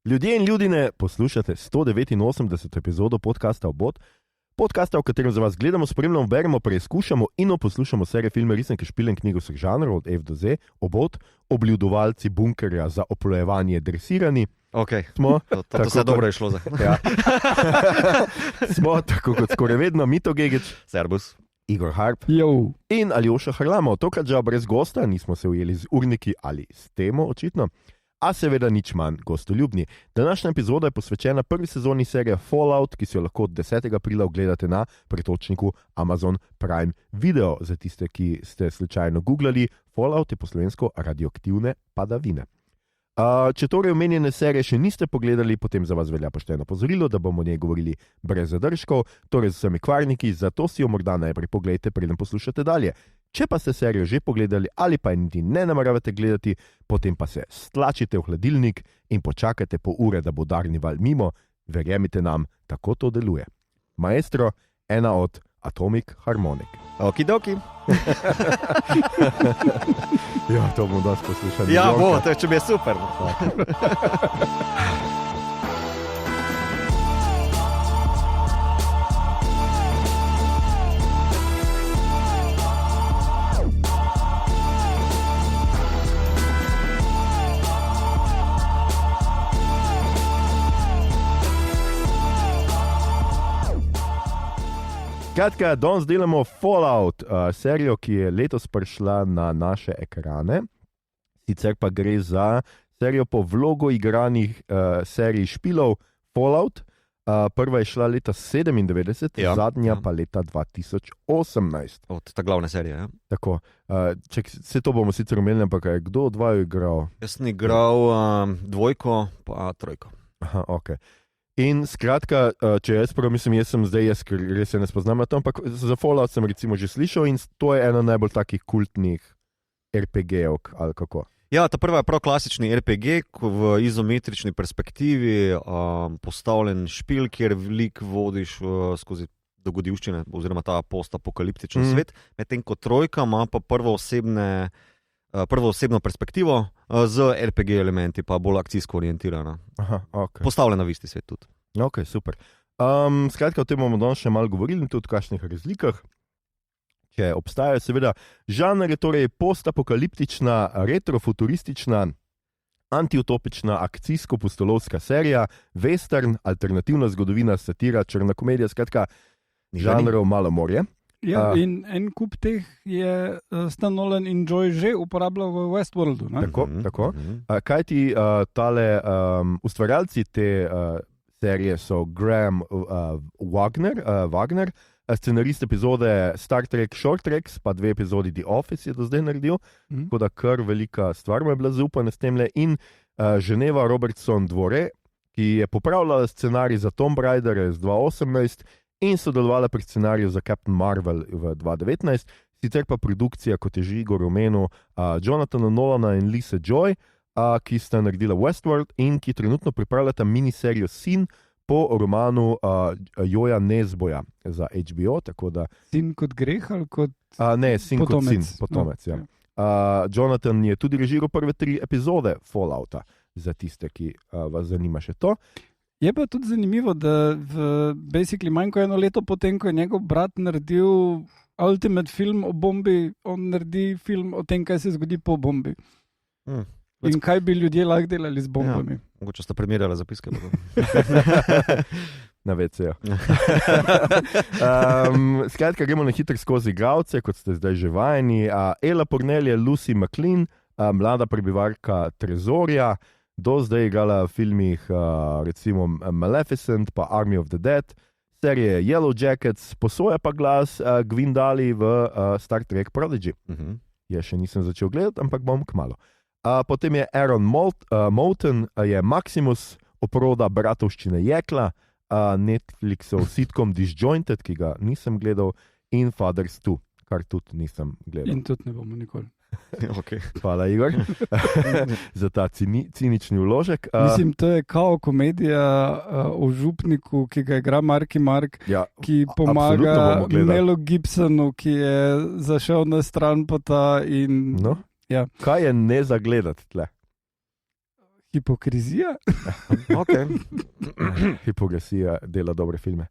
Ljudje in ljudine, poslušate 189. epizodo podcasta Obot, podcasta, v katerem za vas gledamo, spremljamo, beremo, preizkušamo in poslušamo serije filme, risanke, špile in knjigo vseh žanrov od F do Z. Obot, obljudovalci bunkerja za oplojevanje dresirani. Okay. Smo, to se dobro je šlo za. Ja. Smo, tako kot skoraj vedno, Mito Gegić, Servus. Igor Harp Yo. in Aljoša Harlamov. Tokrat žal brez gosta, nismo se ujeli z urniki ali s temo, očitno. A seveda nič manj gostoljubni. Današnja epizoda je posvečena prvi sezoni serije Fallout, ki si jo lahko od 10. aprila ogledate na pretočniku Amazon Prime Video. Za tiste, ki ste slučajno googlali, Fallout je po slovensko radioaktivne padavine. Če torej omenjene serije še niste pogledali, potem za vas velja pošteno opozorilo, da bomo o njej govorili brez zadržkov, torej z vsemi kvarniki, zato si jo morda najprej pogledajte, preden poslušate dalje. Če pa ste serijo že pogledali ali pa niti ne nameravate gledati, potem pa se stlačite v hladilnik in počakajte pol ure, da bo udarni val mimo. Verjemite nam, tako to deluje. Maestro, ena od Atomic Harmonic. Okidoki. Ja, to bomo danes poslušali. Ja, bo, to je, če bi je super. Kratka, danes delamo Fallout, serijo, ki je letos prišla na naše ekrane. Sicer pa gre za serijo po vlogo igranih serij špilov Fallout. Prva je šla leta 97, Ja, zadnja ja. pa leta 2018. Od ta glavne serije, ja. Tako, vse to bomo sicer omenili, ampak kdo od vaju je igral? Jaz sem igral dvojko pa trojko. Aha, ok. In skratka, če jaz prav mislim, jaz res se ne spoznam na to, ampak za Fallout sem recimo že slišal in to je ena najbolj takih kultnih RPG-ov, ali kako. Ja, ta prva je prav klasični RPG, v izometrični perspektivi postavljen špil, kjer veliko vodiš skozi dogodivščine, oziroma ta postapokaliptičen svet, medtem ko trojka ima pa prvoosebno perspektivo z RPG elementi, pa bolj akcijsko orientirana. Aha, ok. Postavljena v isti svet tudi. Ok, super. Skratka, o tem bomo danes še malo govorili in tudi o kakšnih razlikah, če obstajajo. Seveda, žanr je torej postapokaliptična, retrofuturistična, antiutopična, akcijsko-pustolovska serija, western, alternativna zgodovina, satira, črna komedija, skratka, žanrov malo morje. Ja, in en kup teh je Stan Nolan in Joy že uporabljal v Westworldu. Ne? Tako. Kajti tale ustvarjalci te serije so Graham Wagner, scenarist epizode Star Trek Short Tracks, pa 2 epizodi The Office je do zdaj naredil, tako da kar velika stvar mu je bila zaupana s temle, in Geneva Robertson Dvore, ki je popravljala scenarij za Tomb Raider z 2018 in sodelovala pri scenariju za Captain Marvel v 2019, sicer pa produkcija, kot je že Igor omenil, Jonathana Nolana in Lisa Joy, ki sta naredila Westworld in ki trenutno pripravljata miniserijo Sin po romanu Joja Nesboja za HBO, tako da... Sin kot greh ali kot ne, Sin potomec. Kot sin, potomec, ja. Jonathan je tudi režiral prve 3 epizode Fallouta, za tiste, ki vas zanima še to. Je pa tudi zanimivo, da basically manj kot 1 leto potem, ko je njegov brat naredil ultimate film o bombi, on naredi film o tem, kaj se zgodi po bombi. In kaj bi ljudje lahko delali z bombami. Ja, mogoče sta primerjala zapiske. Na WC-ju. Skratka, gremo na hitro skozi igralce, kot ste zdaj že vajeni. Ella Purnell je Lucy McLean, mlada prebivalka Trezorja, do zdaj igrala v filmih recimo Maleficent pa Army of the Dead, serije Yellow Jackets, posoja pa glas Gwendali v Star Trek Prodigy. Ja, še nisem začel gledati, ampak bom kmalu. Potem je Aaron Moulton, je Maximus, oproda bratovščine Jekla, Netflixov sitcom Disjointed, ki ga nisem gledal, in Fathers 2, kar tudi nisem gledal. In tudi ne bomo nikoli. Okay. Hvala, Igor, za ta cinični vložek. Mislim, to je kao komedija o župniku, ki ga igra Marky Mark, Ja, ki pomaga Melu Gibsonu, ki je zašel na stran pota in... No, Ja. kaj je ne zagledati tle? Hipokrizija? Okay. Hipokrizija dela dobre filme.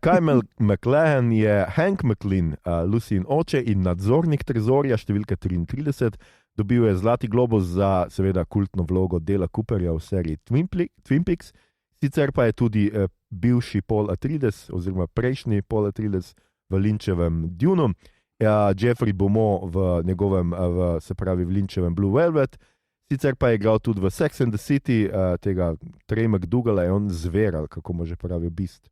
Kyle MacLachlan je Hank McLean, Lucin oče in nadzornik trezorja številka 33. Dobil je Zlati globus za seveda kultno vlogo Dela Cooperja v seriji Twin Peaks. Sicer pa je tudi bivši Paul Atreides oziroma prejšnji Paul Atreides v Lynčevem Dunu. Jeffrey Beaumont v njegovem, se pravi v Lynčevem Blue Velvet. Sicer pa je igral tudi v Sex and the City, tega Trey McDougalla, je on zver, ali kako mu že pravi Beast.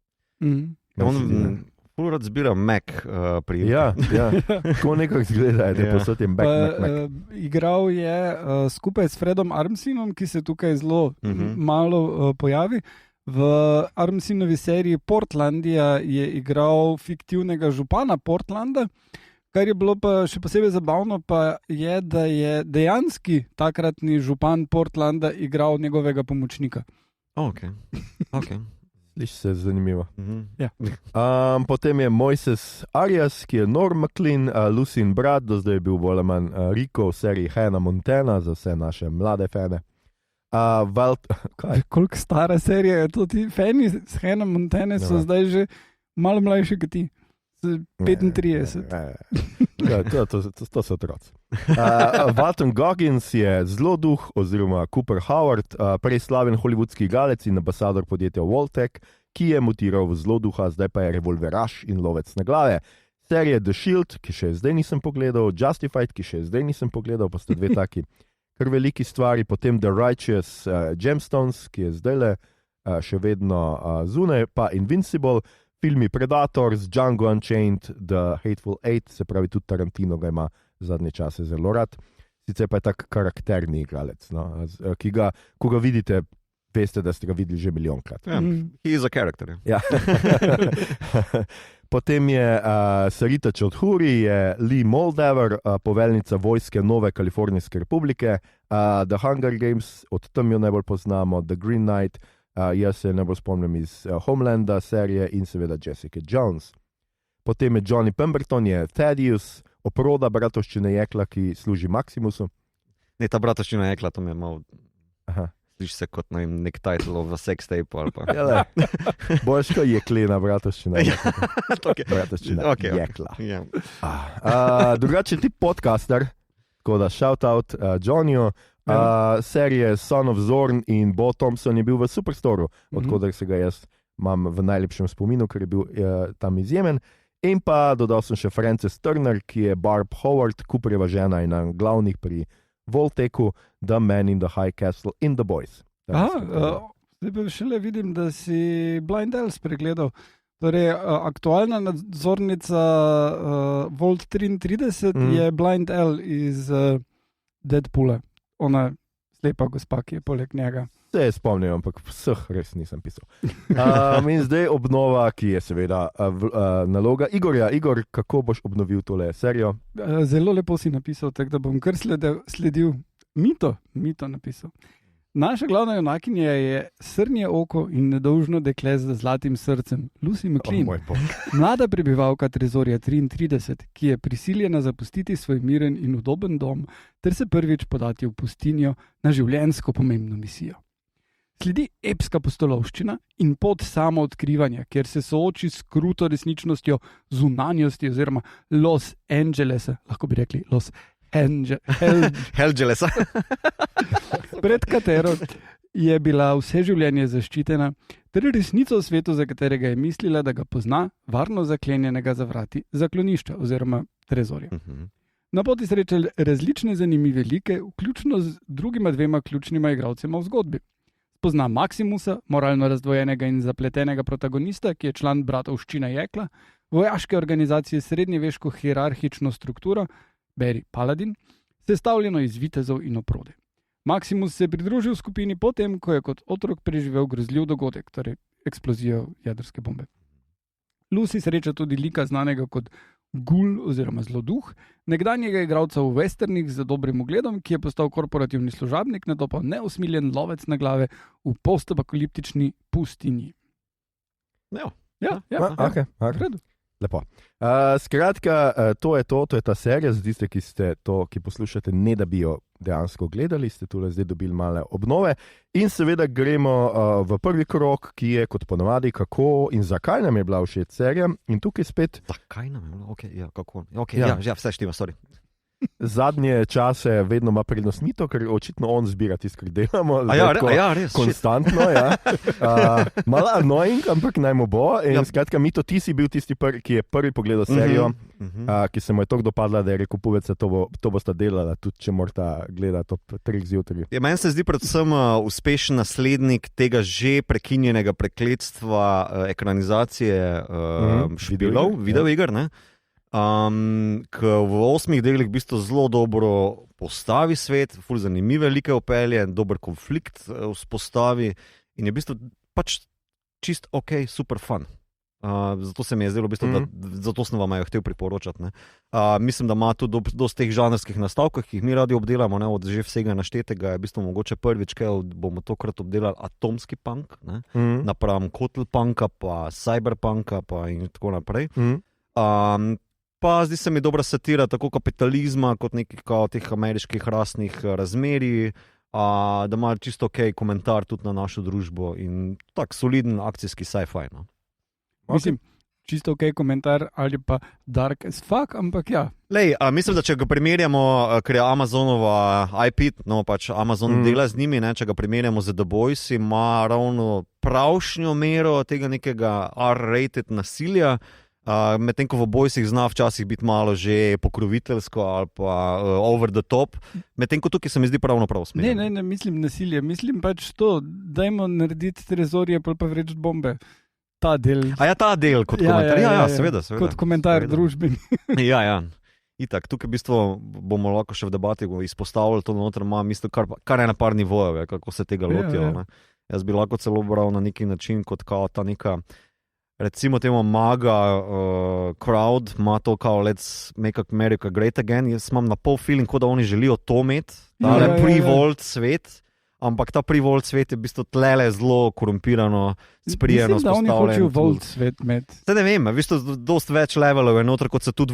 On rad zbira Mac prijemke. Ja, tako nekako izgleda, da je posod je Mac. Igral je skupaj s Fredom Armsinom, ki se tukaj zelo malo pojavi. V Armsinovi seriji Portlandia je igral fiktivnega župana Portlanda. Kar je bilo pa še posebej zabavno, pa je, da je dejanski takratni župan Portlanda igral njegovega pomočnika. Okay. Sliši se zanimivo. Ja. Potem je Moises Arias, ki je Norm McLean, Lucin brat, do zdaj je bil bolj ali manj Rico v seriji Hannah Montana za vse naše mlade fane. Koliko stara serija je to? Ti fani s Hannah Montane so zdaj že malo mlajši kot ti. 35. To so otroci. Walton Goggins je zloduh oziroma Cooper Howard, prej slaven hollywoodski igralec in ambasador podjetja Voltec, ki je mutiral v zloduha, zdaj pa je revolveraš in lovec na glave. Serije The Shield, ki še zdaj nisem pogledal, Justified, ki še zdaj nisem pogledal, pa sta dve taki kar veliki stvari, potem The Righteous Gemstones, ki je zdaj še vedno zunaj, pa Invincible, filmi Predators, Django Unchained, The Hateful Eight, se pravi tudi Tarantino ga ima zadnje čase zelo rad. Sicer pa je tak karakterni igralec, no? Ki ga, ko ga vidite, veste, da ste ga videli že milijonkrat. He is a character. Ja. Potem je Sarita Choudhury, je Lee Moldaver, poveljnica vojske Nove Kalifornijske republike, The Hunger Games, od tam jo najbolj poznamo, The Green Knight, jaz se najbolj spomnim iz Homelanda serije in seveda Jessica Jones. Potem je Johnny Pemberton, je Thaddeus, oproda bratovščine Jekla, ki služi Maximusu. Ne, ta bratovščina Jekla, to mi je malo... Sliši se kot nek title v sex tape ali pa... Boljš kot Jeklena bratovščina. Bratovščina Jekla. Drugače ti podcaster, tako da shout out Johnnyju. Serije Son of Zorn in Bo Thompson je bil v Superstoru, odkudar se ga jaz imam v najlepšem spominu, ker je bil tam izjemen. In pa dodal sem še Frances Turner, ki je Barb Howard, Cooperjeva žena in glavnih pri Voltecu, The Man in the High Castle in The Boys. Zdaj pa šele vidim, da si Blind Elves pregledal. Torej, aktualna nadzornica Volt 33 je Blind El iz Deadpoola. Ona slepa gospa, ki je poleg njega. Se je spomnil, ampak vseh res nisem pisal. In zdaj obnova, ki je seveda naloga Igorja. Igor, kako boš obnovil tole serijo? Zelo lepo si napisal, tako da bom kar sledil. Mito napisal. Naša glavna junakinja je srnje oko in nedolžno dekle z zlatim srcem, Lucy McLean, mlada prebivalka trezorja 33, ki je prisiljena zapustiti svoj miren in udoben dom ter se prvič podati v pustinjo na življenjsko pomembno misijo. Sledi epska pustolovščina in pot samoodkrivanja, kjer se sooči s kruto resničnostjo zunanjosti oziroma Los Angelesa, lahko bi rekli Los Angelesa. Pred katero je bila vse življenje zaščitena, ter resnico o svetu, za katerega je mislila, da ga pozna, varno zaklenjenega za vrati zaklonišča oziroma trezorja. Na poti sreča različne zanimive like, vključno z drugima dvema ključnima igralcema v zgodbi. Pozna Maximusa, moralno razdvojenega in zapletenega protagonista, ki je član bratovščine Jekla, vojaške organizacije s srednjeveško hierarhično strukturo, Barry Paladin, sestavljeno iz vitezov in oprode. Maximus se je pridružil skupini potem, ko je kot otrok preživel grozljiv dogodek, torej eksplozijo jedrske bombe. Lucy sreča tudi lika znanega kot Gul oziroma Zloduh, nekdanjega igralca v westernih z dobrim ugledom, ki je postal korporativni služabnik, nato pa neusmiljen lovec na glave v postapokaliptični pustinji. Okay. Lepo. Skratka, to je ta serija, za tiste, ki poslušate, ne da bi jo dejansko gledali, ste tule zdaj dobili male obnove. In seveda gremo v prvi krog, ki je kot ponovadi, kako in zakaj nam je bila všeč serija. In tukaj spet. Zakaj nam je bila? Kako? Vse štima, sorry. Zadnje čase vedno ima prednost Mito, ker očitno on zbira tisto, kar delamo. Res. Konstantno, ja. Malo annoying, ampak naj mu bo. In skratka, Mito, ti si bil tisti, ki je prvi pogledal serijo, ki se mu je tako dopadla, da je rekel, povedce, to bosta delala, tudi če morata gledati ob 3 zjutraj. Meni se zdi predvsem uspešen naslednik tega že prekinjenega prekletstva ekranizacije špilov, videoiger, ne? Ki v 8 delih v bistvu zelo dobro postavi svet, ful zanimive like opelje, dober konflikt vzpostavi in je v bistvu pač čist ok, super fun. Zato se mi je zdelo, v bistvu, zato sem vam jo hotel priporočati. Ne? Mislim, da ima tudi dosti teh žanrskih nastavkov, ki jih mi radi obdelamo, ne? Od že vsega naštetega je v bistvu mogoče prvič, kaj bomo tokrat obdelali atomski punk, napram kotlpunka, pa cyberpunka pa in tako naprej. Pa zdi se mi dobra satira tako kapitalizma kot nekih teh ameriških rasnih razmerij, da ima čisto ok komentar tudi na našo družbo in tak soliden akcijski sci-fi. No? Mislim, čisto ok komentar ali pa dark as fuck, ampak ja. Lej, mislim, da če ga primerjamo, ker je Amazonova IP, no pač Amazon dela z njimi, ne, če ga primerjamo z The Boys, ima ravno pravšnjo mero tega nekega R-rated nasilja, medtem ko v Boysih zna včasih biti malo že pokroviteljsko ali pa over the top, medtem ko tukaj se mi zdi prav smer. Ne, mislim nasilje, mislim pač to, dajmo narediti trezorje, pa vreči bombe. Ta del. Ta del kot komentar. Ja, seveda. Kot komentar družbeni. Ja. Itak, tukaj v bistvu bomo lahko še v debati izpostavili to noter, mislim, kar je na par nivojev, kako se tega lotijo. Ja. Jaz bi lahko celo bral na neki način kot ta neka, recimo temu maga crowd, ima to kao let's make America great again. Jaz imam na pol feeling, kot da oni želijo to imeti, pre-volt svet, ampak ta pre-volt svet je v bistvu tlele zelo korumpirano, sprijeno spostavljen. Mislim, da oni hočejo volt svet imeti. Ne vem, v bistvu dost več levelov je noter, kot se tudi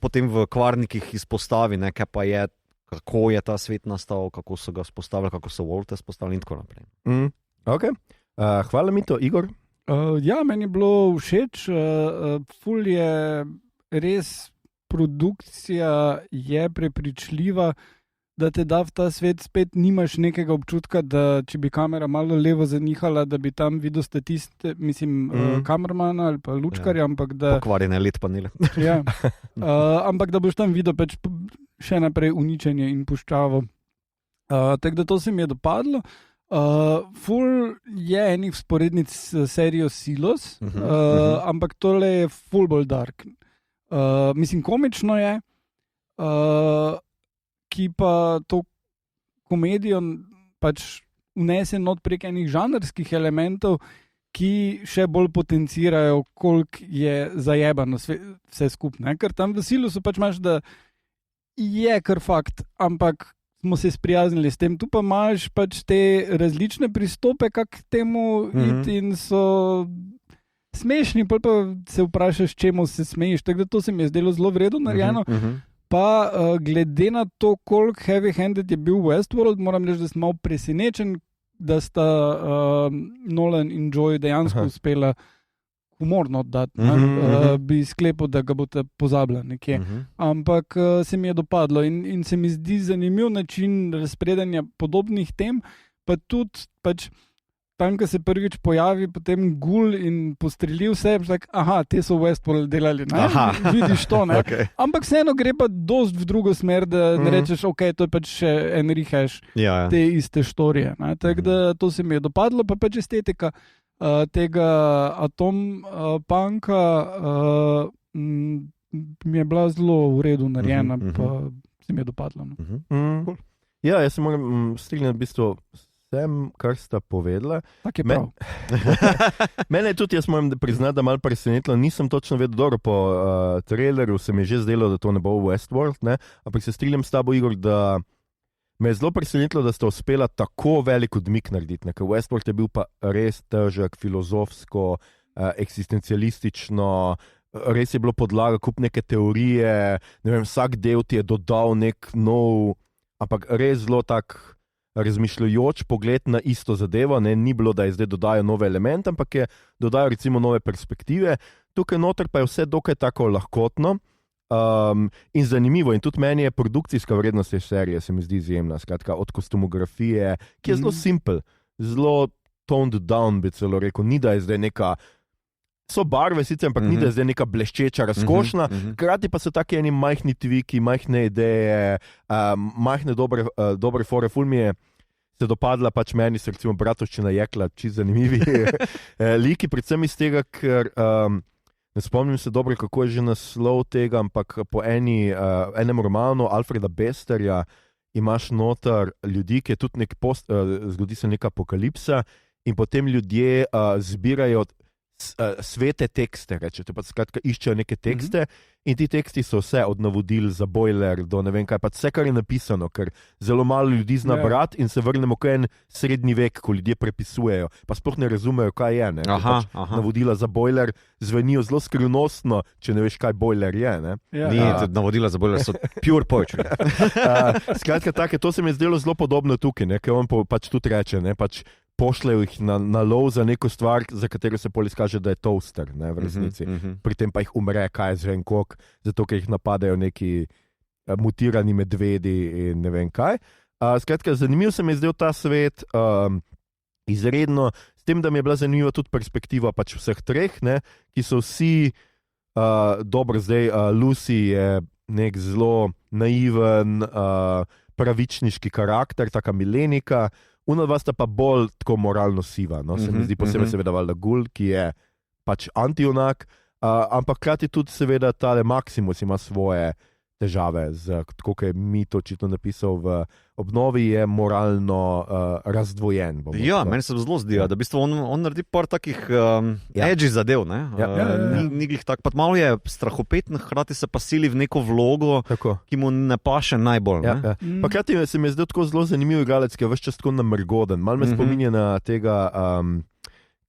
potem v kvarnikih izpostavi, ne, kaj pa je, kako je ta svet nastal, kako so ga spostavili, kako so volte spostavili in tako naprej. Ok, hvala Mito, Igor. Ja, meni je bilo všeč, ful je res, produkcija je prepričljiva, da te da v ta svet, spet nimaš nekega občutka, da če bi kamera malo levo zanihala, da bi tam videl statiste, mislim, kamermana ali pa lučkarja, ampak da... Pokvarjene LED panele. Ja, ampak da boš tam videl pač še naprej uničenje in puščavo. Tako da to se mi je dopadlo. Ful je enih vzporednic s serijo Silos, ampak tole je ful bolj dark. Mislim, komično je, ki pa to komedijo pač vnese not prek enih žanrskih elementov, ki še bolj potencirajo, koliko je zajebano vse skupne. Ker tam v Silosu pač imaš, da je kar fakt, ampak smo se sprijaznili s tem. Tu pa imaš pač te različne pristope, kak temu iti in so smešni, pa se vprašaš, čemu se smejiš. Tako da to se mi je zdelo zelo vredno narejeno. Pa glede na to, koliko heavy-handed je bil Westworld, moram reči, da sem malo presenečen, da sta Nolan in Joy dejansko uspela humorno oddati. Bi sklepal, da ga boste pozabila nekje. Ampak se mi je dopadlo in se mi zdi zanimiv način razpredanja podobnih tem, pa tudi pač tam, ko se prvič pojavi, potem gul in postreli vse, tak, te so Westworld delali, ne? Vidiš to, ne? Okay. Ampak vseeno gre pa dost v drugo smer, da ne rečeš, ok, to je pač še en rehash te iste štorije. Tako da to se mi je dopadlo, pa pač estetika tega atompunka mi je bila zelo v redu narejena, pa se mi je dopadlo. Cool. Ja, jaz se moram strinjati v bistvu vsem, kar sta povedala. Tak je prav. Mene je tudi, jaz moram priznati, da malo presenetilo. Nisem točno vedel, dobro, po traileru se mi je že zdelo, da to ne bo Westworld, ne? Ampak se strinjam s tabo, Igor, da me je zelo presenetilo, da sta uspela tako velik odmik narediti. Ker Westworld je bil pa res težek, filozofsko, eksistencialistično, res je bilo podlaga, kup neke teorije, ne vem, vsak del ti je dodal nek nov, ampak res zelo tak razmišljajoč pogled na isto zadevo, ne, ni bilo, da je zdaj dodajo nove elemente, ampak je dodajo recimo nove perspektive. Tukaj noter pa je vse dokaj tako lahkotno in zanimivo in tudi meni je produkcijska vrednost te serije se mi zdi izjemna, skratka od kostumografije, ki je zelo simpel, zelo toned down bi celo rekel, ni da je zdaj neka, so barve sicer, ampak ni da je zdaj neka bleščeča, razkošna, hkrati pa so taki eni majhni tviki, majhne ideje, majhne dobre fore, ful mi je se dopadla pač meni, se recimo Bratovščina Jekla, čisto zanimivi liki, predvsem iz tega, ker ne spomnim se dobro, kako je že naslov tega, ampak po enem romanu Alfreda Besterja imaš noter ljudi, ki je tudi zgodi se neka apokalipsa in potem ljudje zbirajo svete tekste, rečete, pa skratka iščejo neke tekste in ti teksti so vse od navodil za bojler do ne vem kaj, pa vse, kar je napisano, ker zelo malo ljudi zna brati in se vrnemo k en srednji vek, ko ljudje prepisujejo, pa sploh ne razumejo, kaj je. Navodila za bojler zvenijo zelo skrivnostno, če ne veš, kaj bojler je. Navodila za bojler so pure poetry. Skratka, take, to se mi je zdelo zelo podobno tukaj, ker on pač tudi reče, pač pošljajo jih na lov za neko stvar, za katero se pol izkaže, da je toaster, ne, v resnici. Pri tem pa jih umre, kaj je zvem kok, zato ker jih napadajo neki mutirani medvedi in ne vem kaj. Skratka, zanimiv se mi je zdel ta svet, izredno, s tem, da mi je bila zanimiva tudi perspektiva pač vseh treh, ne, ki so vsi, dobro zdaj, Lucy je nek zelo naiven, pravičniški karakter, taka milenika, Unadva sta pa bolj tako moralno siva, no? Se mi zdi posebej seveda valjda Gul, ki je pač anti-junak, ampak hkrati tudi seveda tale Maximus ima svoje težave, tako kot je Mit očitno napisal v obnovi, je moralno razdvojen. Ja, meni se zelo zdi, da v bistvu on naredi par takih edgy zadev, ne? Ni glih tak, pa malo je strahopeten, hkrati se pa sili v neko vlogo, ki mu ne paše najbolj. Pa hkrati se mi je zdel tako zelo zanimiv igralec, ki je ves čas tako namrgoden. Malo me spominja na tega,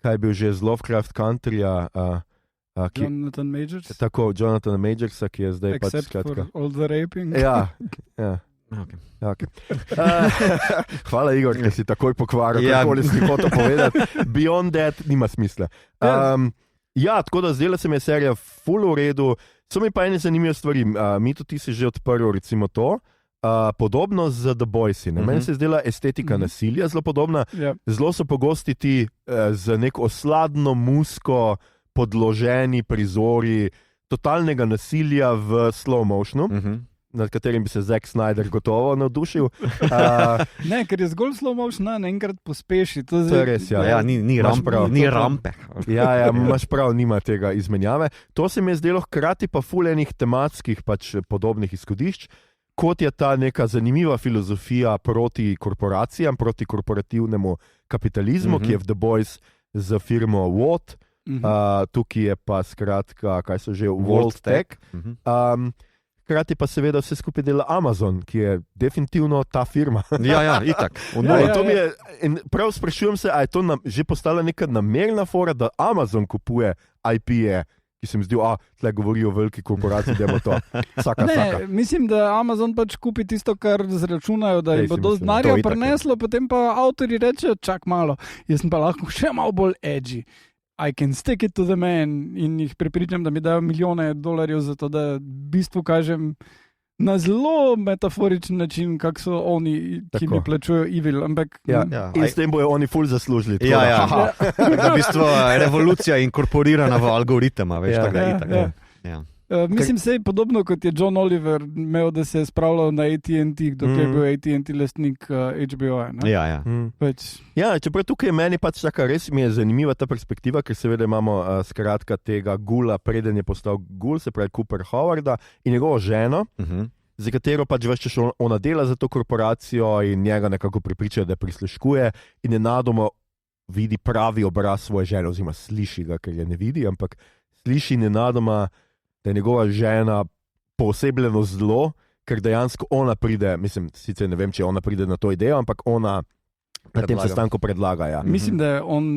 kaj je bil že z Lovecraft Countryja, Jonathan Majors. Tako, Jonathan Majorsa, ki je zdaj pač skratka. Except for all the raping. Ja. Okay. Hvala, Igor, ker si takoj pokvaril, kakoli si hotel povedati. Beyond that nima smisla. Tako da zdela se mi je serija full v redu. So mi pa ene zanimive stvari. Mito, ti si že odprl recimo to. Podobno z The Boysi. Meni se je zdela estetika nasilja zelo podobna. Zelo so pogosti ti z neko osladno musko podloženi prizori totalnega nasilja v slow motionu, nad katerim bi se Zack Snyder gotovo navdušil. Ne, ker je zgolj slow motion, enkrat pospeši. To je res, ni rampe. Imaš prav, nima tega izmenjave. To se mi je zdelo hkrati pa ful enih tematskih pač podobnih izhodišč, kot je ta neka zanimiva filozofija proti korporacijam, proti korporativnemu kapitalizmu, ki je v The Boys z firmo Watt, tukaj je pa skratka, kaj so že, World Tech. Hkrati pa seveda vse skupaj dela Amazon, ki je definitivno ta firma. Itak. Prav sprašujem se, a je to že postala neka namerna fora, da Amazon kupuje IP-je, ki se mi zdi, tle govorijo o veliki korporaciji, da ima to vsaka. Mislim, da Amazon pač kupi tisto, kar zračunajo, da jim bo dosti denarja prineslo, potem pa avtorji rečejo, čak malo, jaz sem pa lahko še malo bolj edgy. I can stick it to the man in jih prepričam, da mi dajo milijone dolarjev za to, da v bistvu kažem na zelo metaforičen način, kak so oni, ki mi plačujejo evil. Ampak, in s tem bojo oni ful zaslužili. Da v bistvu revolucija inkorporirana v algoritma, veš, tako itak. Mislim, se je podobno, kot je John Oliver imel, da se je spravljal na AT&T, dokaj je bil AT&T lastnik HBO-ja. Čeprav tukaj meni pač taka, res mi je zanimiva ta perspektiva, ker seveda imamo skratka tega Gula, preden je postal Gul, se pravi Cooper Howarda in njegovo ženo, za katero pač veš, če ona dela za to korporacijo in njega nekako prepričajo, da prisluškuje in nenadoma vidi pravi obraz svoje žene, oziroma sliši ga, ker je ne vidi, ampak sliši nenadoma, da je njegova žena poosebljeno zlo, ker dejansko ona pride, mislim, sicer ne vem, če ona pride na to idejo, ampak ona na tem sestanku predlaga. Mislim, da je on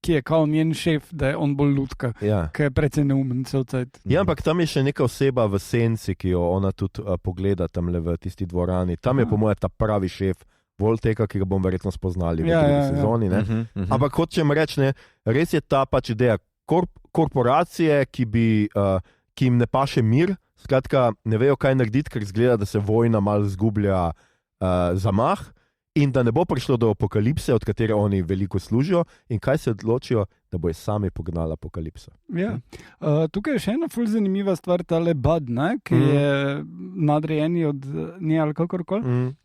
ki je kao njen šef, da je on bolj lutka, Ja. ki je precej neumen cel cajt. Ja, ampak tam je še neka oseba v senci, ki jo ona tudi pogleda tam le v tisti dvorani. Tam je po mojem ta pravi šef Volteka, ki ga bom verjetno spoznali v drugi sezoni. Ne? Ampak hočem reči, ne, res je ta pač ideja korporacije, ki jim ne paše mir, skratka ne vejo, kaj narediti, ker izgleda, da se vojna malo zgublja zamah in da ne bo prišlo do apokalipse, od katere oni veliko služijo in kaj se odločijo, da bojo sami pognali apokalipso. Ja. Tukaj je še ena ful zanimiva stvar, tale Bud, ne, ki je nadrejeni od nje ali kakorkoli.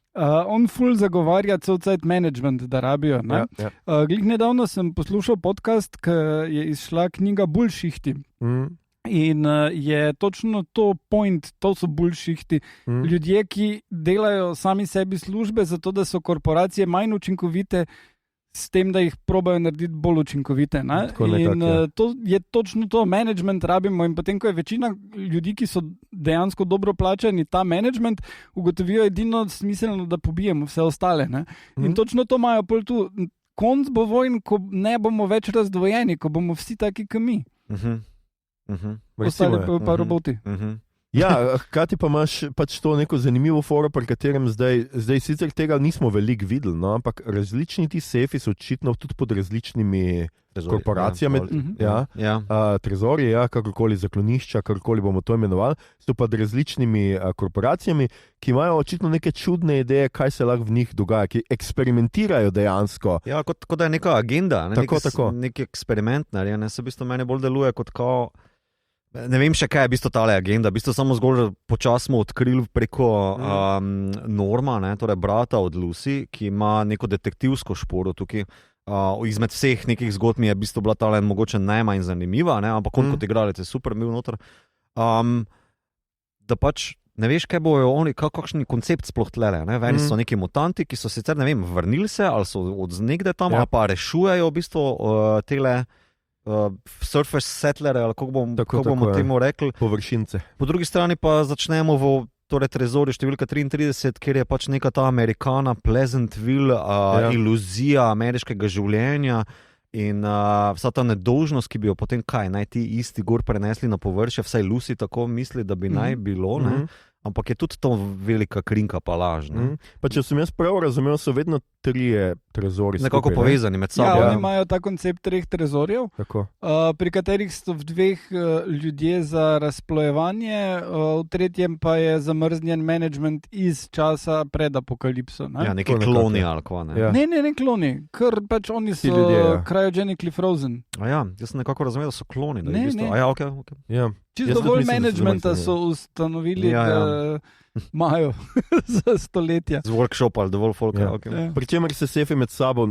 On ful zagovarja cel cajt management, da rabijo. Ja. Glih nedavno sem poslušal podcast, ki je izšla knjiga Bullshihti. In je točno to point, to so bullshihti. Ljudje, ki delajo sami sebi službe, zato da so korporacije manj učinkovite, s tem, da jih probajo narediti bolj učinkovite. In to je točno to, management rabimo. In potem, ko je večina ljudi, ki so dejansko dobro plačani, ta management ugotovijo edino smiselno, da pobijemo vse ostale. In točno to imajo pol tu. Konc bo vojn, ko ne bomo več razdvojeni, ko bomo vsi taki, kot mi. Ostali pa roboti. Ja, hkrati pa imaš pač to neko zanimivo foro, pri katerem zdaj sicer tega nismo veliko videli, no, ampak različni ti sefi so očitno tudi pod različnimi korporacijami, trezorji, kakorkoli zaklonišča, kakorkoli bomo to imenovali, so pod različnimi korporacijami, ki imajo očitno neke čudne ideje, kaj se lahko v njih dogaja, ki eksperimentirajo dejansko. Ja, kot da je neka agenda, nek eksperiment, se v bistvu meni bolj deluje kot kao. Ne vem še, kaj je v bistvu tale agenda. V bistvu samo zgolj počasno smo odkrili preko Norma, torej brata od Lucy, ki ima neko detektivsko šporo tukaj. Izmed vseh nekih zgodb mi je v bistvu bila tale mogoče najmanj zanimiva, ampak on kot igralec je super bil noter. Da pač ne veš, kaj bojo oni, kakšen koncept sploh tlele. Eni so neki mutanti, ki so sicer, ne vem, vrnili se ali so od nekde tam, ali pa rešujejo v bistvu tele surface settlere, ali kako bomo temu rekli. Površince. Po drugi strani pa začnemo v trezorju številka 33, kjer je pač neka ta Amerikana, Pleasantville, iluzija ameriškega življenja in vsa ta nedolžnost, ki bi jo potem naj ti isti gor prenesli na površje, vsaj Lucy tako misli, da bi naj bilo, ampak je tudi to velika krinka pa laž. Pa če sem jaz prav razumel, so vedno trije trezori nekako skupaj, povezani med sabo. Ja, oni imajo ta koncept 3 trezorjev, pri katerih so v 2 ljudje za razplojevanje, v 3 pa je zamrznjen management iz časa pred apokalipso. Ja, neki kloni ali kva, ne? Ja. Ne kloni, ker pač oni so cryogenically frozen. Ja, jaz sem nekako razumel, da so kloni. Da ne. Okay. Ja. Čisto dovolj managementa so ustanovili, da imajo za stoletja. Z workshop ali dovolj folka. Ja. Pričemer se sefi med sabo,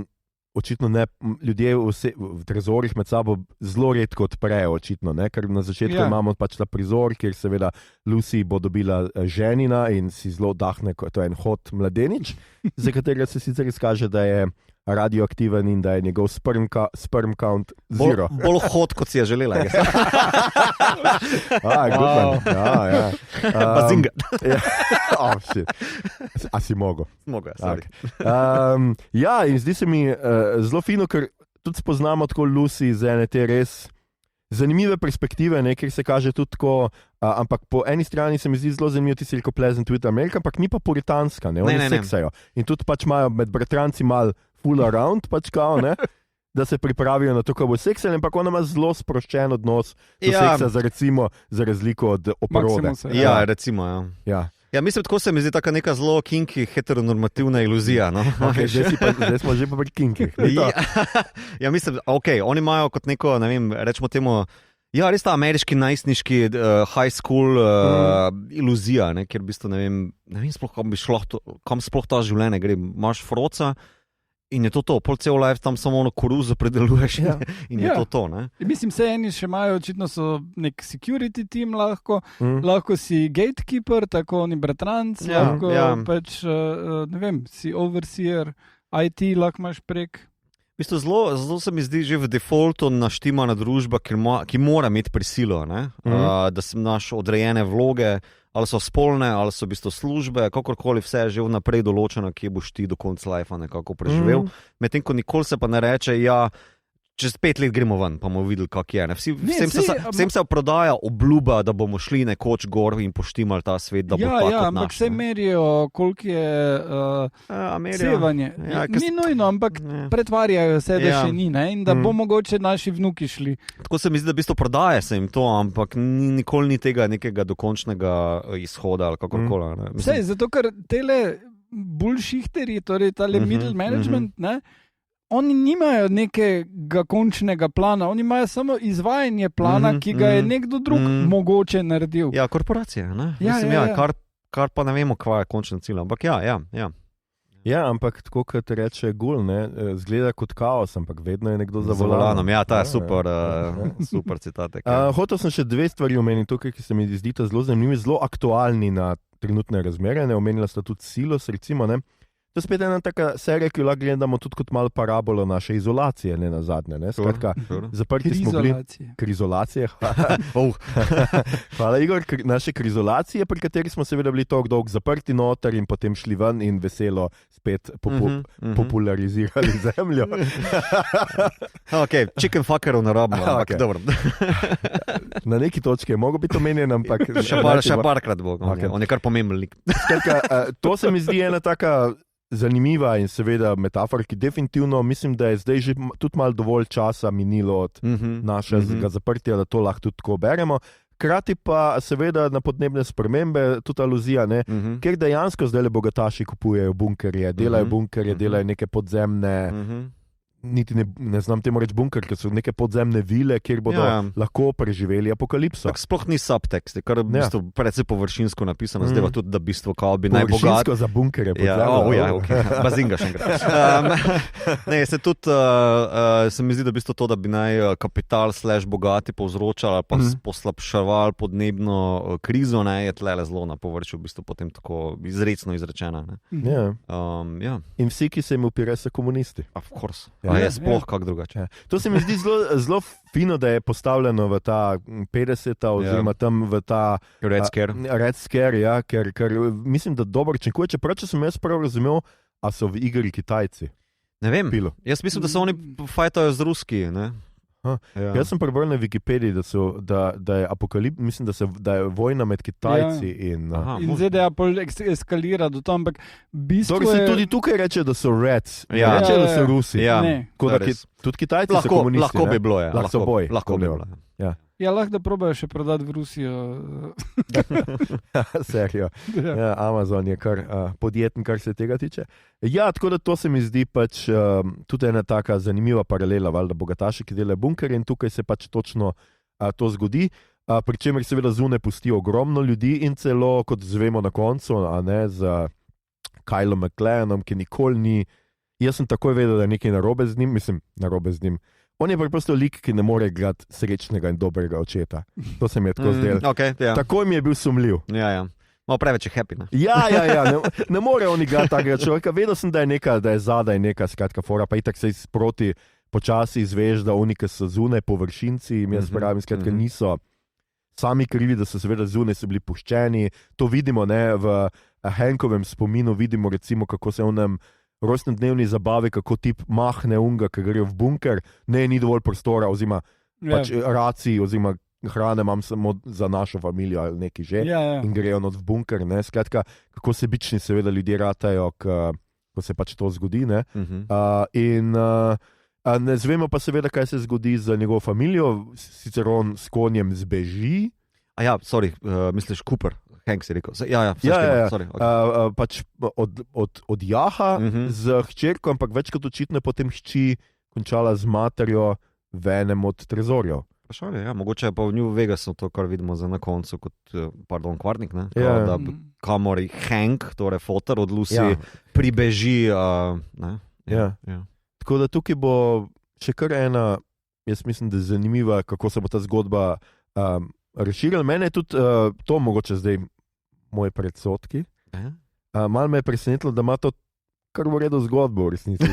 očitno ne, ljudje v trezorjih med sabo zelo redko odprejo, očitno, ker na začetku imamo pač ta prizor, kjer seveda Lucy bo dobila ženina in si zelo dahne, to je en hod mladenič, za katerega se sicer izkaže, da je radioaktiven in da je njegov sperm count 0. Bolj hod, kot si je želela. Bazinga. A si mogo? Mogo, ja, in zdi se mi zelo fino, ker tudi spoznamo tako Lucy iz ene te res zanimive perspektive, kjer se kaže tudi tako, ampak po eni strani se mi zdi zelo zanimivo, ti si rekel Pleasantville Amerika, ampak ni pa puritanska, oni seksajo. In tudi pač imajo med bratranci mal full around, pač kao, da se pripravijo na to, ko bo seksal, ampak ona ima zelo sproščen odnos do seksa, za razliko od oporode. Ja, recimo, ja. Ja, mislim, tako se mi zdi taka neka zelo kinky, heteronormativna iluzija. No? Okay, zdaj smo že pa pri kinkih. Ja, mislim, oni imajo kot neko, ne vem, rečemo temu, ja, res ta ameriški najstniški high school iluzija, kjer v bistvu ne vem sploh, kam sploh ta življenje gre. Imaš froca in je to, pol cel life tam samo koruzo predeluješ in je to. Ne? Mislim, vse eni še imajo, očitno so nek security team lahko si gatekeeper, tako oni bratranci, lahko pač, ne vem, si overseer, IT lahko imaš prek. V bistvu zelo se mi zdi že v defaultu naštimana družba, ki mora imeti prisilo, da se imaš odrejene vloge, ali so spolne, ali so v bistvu službe, kakorkoli vse je že vnaprej določeno, kje boš ti do konca lifea nekako preživel. Medtem ko nikoli se pa ne reče, čez 5 let gremo ven, pa bomo videli, kako je. Vsem se prodaja obljuba, da bomo šli nekoč gor in poštimali ta svet, da bo tako naš. Ampak se merijo, koliko je sevanje. Ni nujno, ampak pretvarjajo se, da še ni, ne? In da bo mogoče naši vnuki šli. Tako se mi zdi, da v bistvu prodaja se jim to, ampak nikoli ni tega nekega dokončnega izhoda ali kakorkoli. Sej, zato ker tele bullshifteri, torej tale middle management, ne? Oni nimajo nekega končnega plana, oni imajo samo izvajanje plana, ki ga je nekdo drug mogoče naredil. Ja, korporacije, ne? Kar pa ne vemo, kva je končna cilj, ampak ja. Ja, ampak tako, kot reče Gul, zgleda kot kaos, ampak vedno je nekdo za volanom. Ja, ta je super citatek. Hotel sem še 2 stvari omeniti tukaj, ki se mi zdita zelo zanimivi, zelo aktualni na trenutne razmere. Omenila sta tudi Silos, recimo, ne. To je spet ena taka serija, ki jo lahko gledamo tudi kot malo parabolo naše izolacije, ne nazadnje. Skratka, zaprti smo bili. Krizolacije. Hvala, Igor. Naše krizolacije, pri kateri smo seveda bili tako dolgo zaprti noter in potem šli ven in veselo spet popularizirali zemljo. Ok, chicken fuckerov narobno, ampak dobro. Na neki točki je mogel biti omenjen, ampak... Še parkrat bo, on je kar pomemben lik. Skratka, to se mi zdi ena taka zanimiva in seveda metafora, ki definitivno mislim, da je zdaj že tudi malo dovolj časa minilo od našega zaprtja, da to lahko tudi tako beremo. Hkrati pa seveda na podnebne spremembe tudi aluzija, ker dejansko zdaj bogataši kupujejo bunkerje, delajo bunkerje, delajo neke podzemne... Niti ne znam temu reči bunker, ker so neke podzemne vile, kjer bodo lahko preživeli apokalipso. Sploh ni subtekst, kar je v bistvu predvsej površinsko napisano, zdaj pa tudi, da bistvo kao bi najbogat. Površinsko za bunkerje podzemne. Bazinga še enkrat. Se mi zdi, da bistvo to, da bi naj kapital / bogati povzročali ali pa poslabševali podnebno krizo, je tlele zelo na površju, v bistvu potem tako izrecno izrečena. In vsi, ki se jim upirajo, so komunisti. Of course. Je sploh kako drugače. To se mi zdi zelo fino, da je postavljeno v ta 50-ta oziroma tam v ta Red Scare, ker mislim, da dobro činkuje, čeprav če sem jaz prav razumel, a so v igri Kitajci. Ne vem, jaz mislim, da se oni fajtajo z Ruski, ne? Jaz sem prebral na Wikipediji, da je apokalips, mislim, da je vojna med Kitajci in ZDA eskalira do tam, ampak bistvo je... Tudi tukaj reče, da so Reds, reče, da so Rusi. Tudi Kitajci so komunisti. Lahko bi bilo, Lahko bi bilo. Lahko da probajo še prodati v Rusijo. Serijo. Amazon je kar podjeten, kar se tega tiče. Tako da to se mi zdi pač tudi ena taka zanimiva paralela, valjda bogataši, ki delajo bunkerje in tukaj se pač točno to zgodi, pri čemer seveda zunaj pusti ogromno ljudi in celo, kot zvemo na koncu, z Kylom MacLachanom, ki nikoli ni, jaz sem takoj vedel, da je nekaj narobe z njim, on je preprosto lik, ki ne more gledati srečnega in dobrega očeta. To se mi je tako zdelo. Takoj mi je bil sumljiv. Malo preveč je happy, ne? Ne more on igrati takega človeka. Vedel sem, da je zadaj neka skratka fora, pa itak se sproti počasi izveš, da oni, ki so zunaj površinci, jaz pravim, skratka niso sami krivi, da so seveda zunaj so bili puščeni. To vidimo, v Hankovem spominu vidimo recimo, kako se onem rojstnodnevni zabavi, kako tip mahne unga, ki gre v bunker, ni dovolj prostora, oziroma pač racij, oziroma hrane imam samo za našo familijo ali neki že, in grejo not v bunker, skratka, kako sebični seveda ljudje ratajo, ko se pač to zgodi, ne zvemo pa seveda, kaj se zgodi z njegovo familijo, sicer on s konjem zbeži. Misliš Cooper? Hank si rekel. Pač odjaha z hčerko, ampak več kot očitno je potem hči končala z materjo v enem od trezorjev. Mogoče je pa v New Vegasu to, kar vidimo za na koncu kot, Kvartnik, kamor Hank, torej fotor od Lucy, pribeži. Tako da tukaj bo še kar ena, jaz mislim, da je zanimiva, kako se bo ta zgodba razširila. Mene je tudi to mogoče zdaj moje predsodki. Malo me je presenetilo, da ima to kar v redu zgodbo v resnici.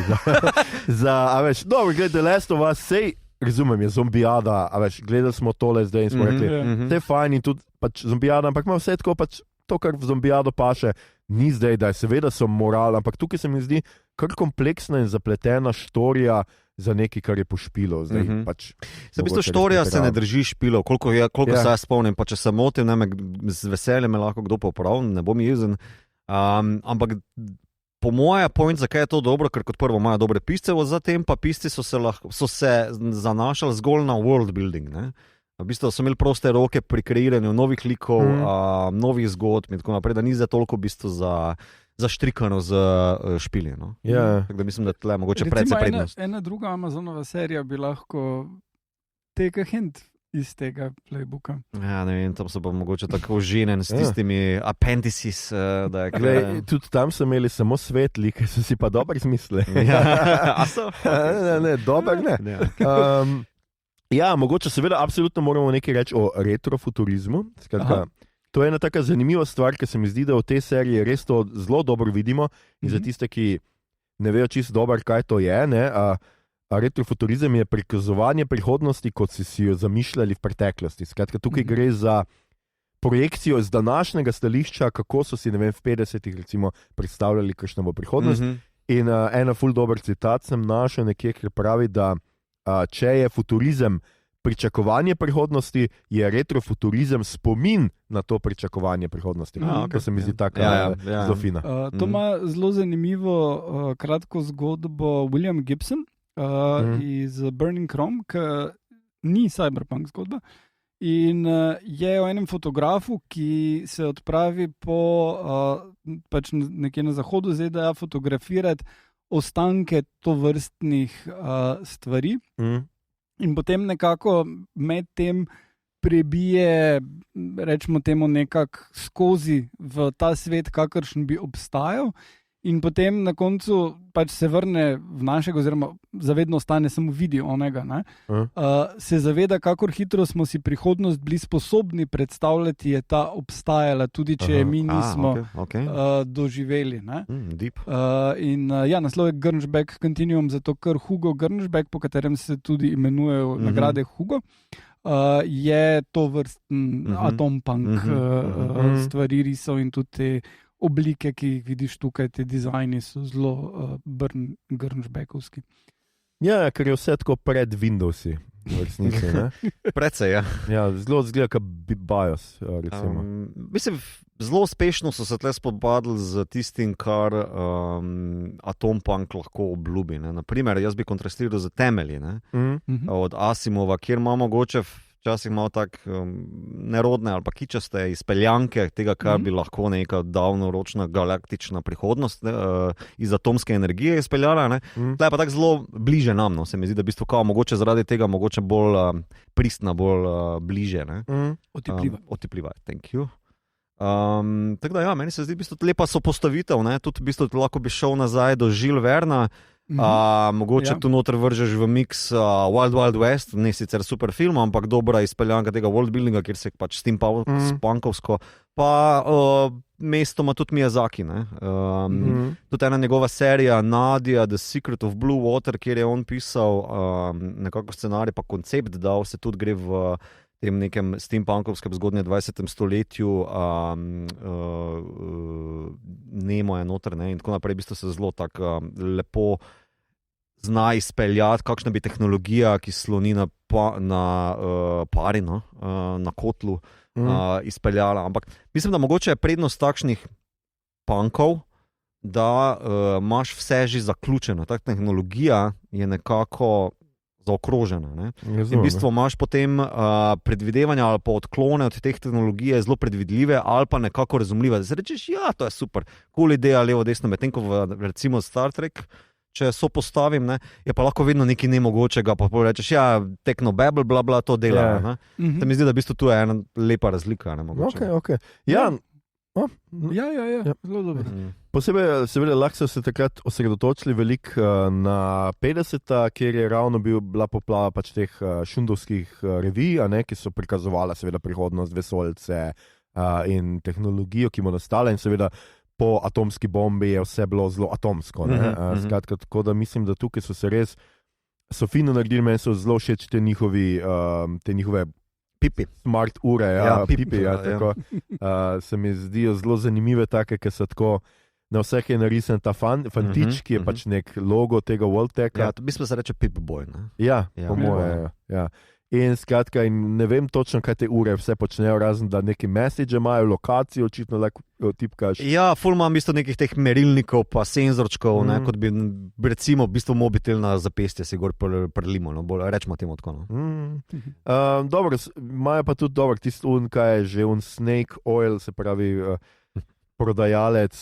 Dobro, gledaj, Last of Us, sej, razumem, je zombijada, gledali smo tole zdaj in smo rekli, te je fajn in tudi pač zombijada, ampak ima vse tako pač to, kar v zombijado paše, ni zdaj, da je seveda so moral, ampak tukaj se mi zdi kar kompleksna in zapletena štorija za nekaj, kar je pošpilo. Zdaj, pač, v bistvu štorija se ne drži špilo, koliko se jaz spomnim, pa če se motim, z veseljem me lahko kdo popravi, ne bom jezen. Ampak po moje point, zakaj je to dobro, ker kot prvo imajo dobre pisce, zatem pa pisci so se zanašali zgolj na world building. Ne? V bistvu so imeli proste roke pri kreiranju novih likov, novih zgodb in tako naprej, da ni za toliko v bistvu zaštrikano z špili. No? Tako da mislim, da tle mogoče predvsej prednost. Ena druga Amazonova serija bi lahko take a hint iz tega playbooka. Ja, ne vem, tam so pa mogoče tako ženjen s tistimi appendices. Tudi tam so imeli samo svetli, ki so si pa dobro izmislili. A so? Ne, dobro ne. Ja, mogoče seveda absolutno moramo nekaj reči o retrofuturizmu. Skratka, to je ena taka zanimiva stvar, ki se mi zdi, da v tej seriji res to zelo dobro vidimo in za tiste, ki ne vejo čisto dobro, kaj to je, ne, retrofuturizem je prikazovanje prihodnosti, kot si jo zamišljali v preteklosti. Skratka, tukaj gre za projekcijo iz današnjega stališča, kako so si, ne vem, v 50-ih recimo predstavljali, kakšna bo prihodnost. In ena ful dober citat sem našel nekje, ki pravi, da če je futurizem pričakovanje prihodnosti, je retrofuturizem spomin na to pričakovanje prihodnosti. To se mi zdi tako zelo fino. To ima zelo zanimivo kratko zgodbo William Gibson iz Burning Chrome, ki ni cyberpunk zgodba. In je o enem fotografu, ki se odpravi pač nekje na zahodu ZDA fotografirati ostanke tovrstnih stvari. In potem nekako med tem prebije, rečemo temu, nekako skozi v ta svet, kakršen bi obstajal. In potem na koncu pač se vrne v našega, oziroma zavedno ostane samo video onega. Se zaveda, kakor hitro smo si prihodnost bili sposobni predstavljati, je ta obstajala, tudi če je mi nismo doživeli. Naslov je Gernsback Continuum, zato ker Hugo Gernsback, po katerem se tudi imenujejo nagrade Hugo, je to vrsten atompunk stvari risal in tudi te oblike, ki jih vidiš tukaj, te dizajni so zelo Gernsbackovski. Ja, ker je vse tako pred Windowsi. Predvsej, ja. Ja, zelo zgleda, kot BIOS, recimo. Mislim, zelo uspešno so se tle spopadli z tistim, kar atompunk lahko obljubi. Naprimer, jaz bi kontrastiral z Temelji, od Asimova, kjer ima mogoče včasih malo tako nerodne ali pa kičaste izpeljanke tega, kar bi lahko neka daljnoročna galaktična prihodnost iz atomske energije izpeljala. Tle je pa tako zelo bliže nam, no. Se mi zdi, da v bistvu mogoče zaradi tega mogoče bolj pristna, bolj bliže. Otipljiva, thank you. Tako da ja, meni se zdi v bistvu lepa sopostavitev, tudi v bistvu lahko bi šel nazaj do Jules Verna, mogoče tu noter vržeš v mix Wild Wild West, ne sicer super film, ampak dobra izpeljanka tega worldbuildinga, kjer se pač steampunkovsko, pa mestoma tudi Miyazaki. Tudi ena njegova serija Nadia, The Secret of Blue Water, kjer je on pisal nekako scenarij, pa koncept dal, se tudi gre v tem nekem steampunkovskem zgodnje 20. stoletju, Nemo je noter, in tako naprej, v bistvu se zelo tako lepo zna izpeljati, kakšna bi tehnologija, ki sloni na pari, na kotlu, izpeljala. Ampak mislim, da mogoče je prednost takšnih punkov, da imaš vse že zaključeno. Ta tehnologija je nekako zaokrožena. In v bistvu imaš potem predvidevanja ali pa odklone od teh tehnologije zelo predvidljive ali pa nekako razumljive. Da se rečeš, ja, to je super, cool ideja, levo, desno, medtem ko recimo Star Trek, če so postavim, je pa lahko vedno nekaj nemogočega, pa rečeš, ja, Technobabble, bla, bla, to dela. Se mi zdi, da v bistvu tu je ena lepa razlika. Ok. Ja, zelo dobro. Posebej seveda lahko so se takrat osredotočili veliko na 50-ta, kjer je ravno bila poplava pač teh šundovskih revij, ki so prikazovala seveda prihodnost, vesoljce in tehnologijo, ki bo nastala, in seveda po atomski bombi je vse bilo zelo atomsko. Skratka, tako da mislim, da tukaj so se res fino naredili, meni so zelo všeč te njihove pipi. Smart ure, pipi, tako. Se mi zdijo zelo zanimive take, ki so tako na vseh je narisan ta fantič, ki je pač nek logo tega Volteka. Ja, to bi se reče Pip-Boy. Ja, po moje. Ja. In skratka, ne vem točno, kaj te ure vse počnejo, razen da neki message imajo, lokacijo, očitno lahko tipkaš. Ja, ful imam isto nekih teh merilnikov, pa senzorčkov, kot bi recimo v bistvu mobitel na zapestje si gor prelimo, no, rečemo temu tako. No. Dobro, imajo pa tudi dobro, tisti kaj je že snake oil, se pravi prodajalec.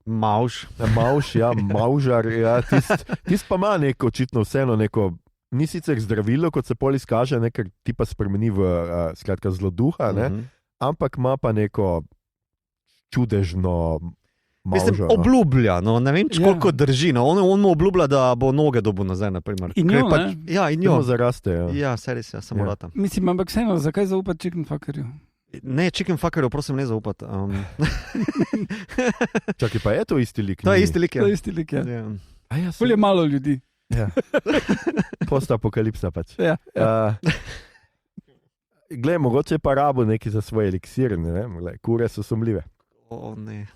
Mauž, ja, maužar, ja, tisti pa ima neko očitno vseeno neko. Ni sicer zdravilo, kot se pol izkaže, ker ti pa spremeni v zloduha, ampak ima pa neko čudežno maužo. Obljublja, no, ne vem, koliko drži. No. On mu obljublja, da bo noge dobil nazaj. Naprimer. In jo, pač, ja, in jo. Zaraste. Ja, seris, ja, samo lata. Mislim, ampak vseeno, zakaj zaupati chicken fuckerju? Ne, chicken fuckerju, prosim, ne zaupati. Čakaj, pa je to isti lik? To je isti lik, ja. To je isti lik, ja. Ja, ful je malo ljudi. Ja. Postapokalipsa pač. Ja. Glej, mogoče je pa rabo neki za svoj eliksir, ne vem, kure so sumljive. O, ne.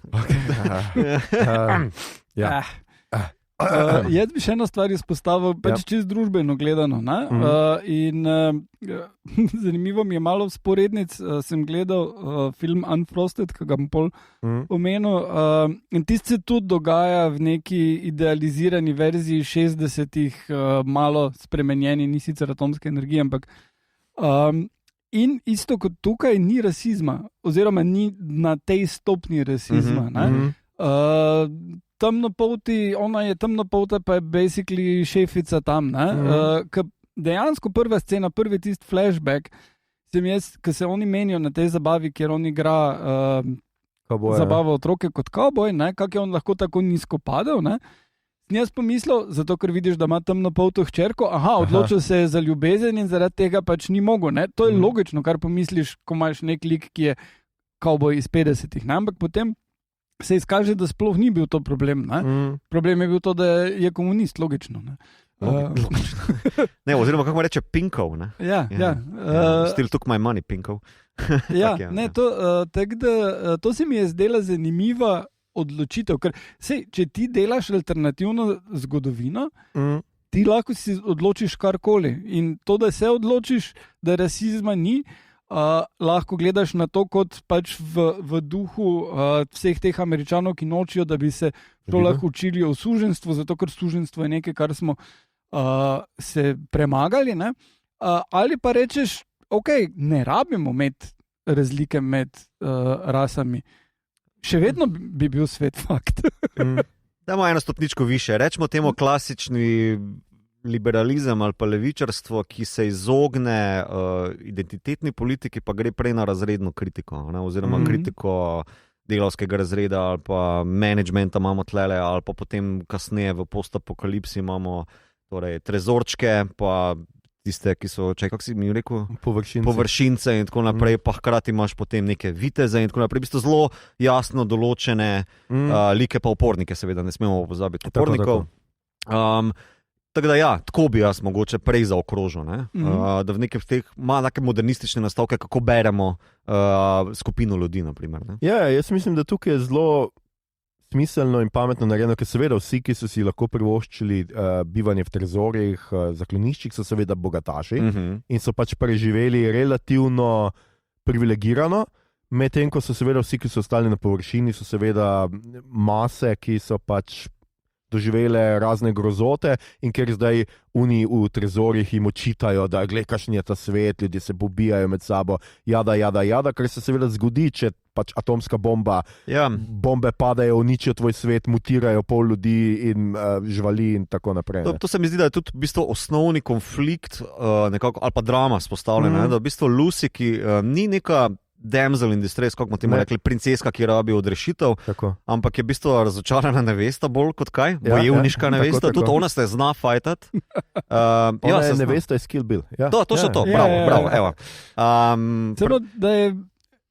Jaz bi še eno stvar izpostavil, pač čist družbeno gledano. Zanimivo mi je malo vzporednic, sem gledal film Unfrosted, ki ga bom pol omenil. In tisti se tudi dogaja v neki idealizirani verziji 60-ih, malo spremenjeni, ni sicer atomske energije, ampak in isto kot tukaj ni rasizma, oziroma ni na tej stopni rasizma. Temnopolti, ona je temnopolta, pa je basically šefica tam. Dejansko prva scena, prvi tisti flashback, sem jaz, ki se oni menijo na tej zabavi, kjer on igra zabavo otroke kot kavboj, kako je on lahko tako nizko padel. Jaz pomislil, zato ker vidiš, da ima temnopolto hčerko, odločil se je za ljubezen in zaradi tega pač ni mogel. To je logično, kar pomisliš, ko imaš nek lik, ki je kavboj iz 50-ih. Ampak potem se izkaže, da sploh ni bil to problem. Problem je bil to, da je komunist, logično. Ne, oziroma, kako reče, Pinkov. Ja. Still took my money, Pinkov. To se mi je zdela zanimiva odločitev, ker če ti delaš alternativno zgodovino, ti lahko si odločiš karkoli. In to, da se odločiš, da rasizma ni, lahko gledaš na to kot pač v duhu vseh teh Američanov, ki nočijo, da bi se lahko učili o suženstvu, zato ker suženstvo je nekaj, kar smo se premagali. Ali pa rečeš, ok, ne rabimo imeti razlike med rasami. Še vedno bi bil svet fakt. Dajmo eno stopničko više. Rečemo temu klasični liberalizem ali pa levičarstvo, ki se izogne identitetni politiki, pa gre prej na razredno kritiko, oziroma kritiko delavskega razreda ali pa menedžmenta imamo tlele, ali pa potem kasneje v postapokalipsi imamo trezorčke, pa tiste, ki so, kako si mi rekel? Površince in tako naprej, pa hkrati imaš potem neke viteze in tako naprej. V bistvu zelo jasno določene like pa upornike, seveda ne smemo pozabiti upornikov. Tako da tako bi jaz mogoče prej zaokrožil, da v nekih teh ima neke modernistične nastavke, kako beremo skupino ljudi, naprimer. Ja, jaz mislim, da tukaj je zelo smiselno in pametno narejeno, ker seveda vsi, ki so si lahko privoščili bivanje v trezorjih, zakloniščih, so seveda bogataši in so pač preživeli relativno privilegirano, medtem ko so seveda vsi, ki so ostali na površini, so seveda mase, ki so pač doživele razne grozote in ker zdaj oni v trezorjih jim očitajo, da glej, kakšen je ta svet, ljudje se pobijajo med sabo, jada, kar se seveda zgodi, če pač atomska bomba, bombe padajo, uničijo tvoj svet, mutirajo pol ljudi in živali in tako naprej. To se mi zdi, da je tudi v bistvu osnovni konflikt nekako, ali pa drama spostavljena, da v bistvu Lucy, ki ni neka damsel in distress, kako smo temu rekli, princeska, ki rabi odrešitev, ampak je v bistvu razočarana nevesta bolj kot kaj, bojevniška nevesta, tudi ona se zna fajtati. Ona je nevesta iz Kill Bill. Točno to, bravo, evo. Celo, da je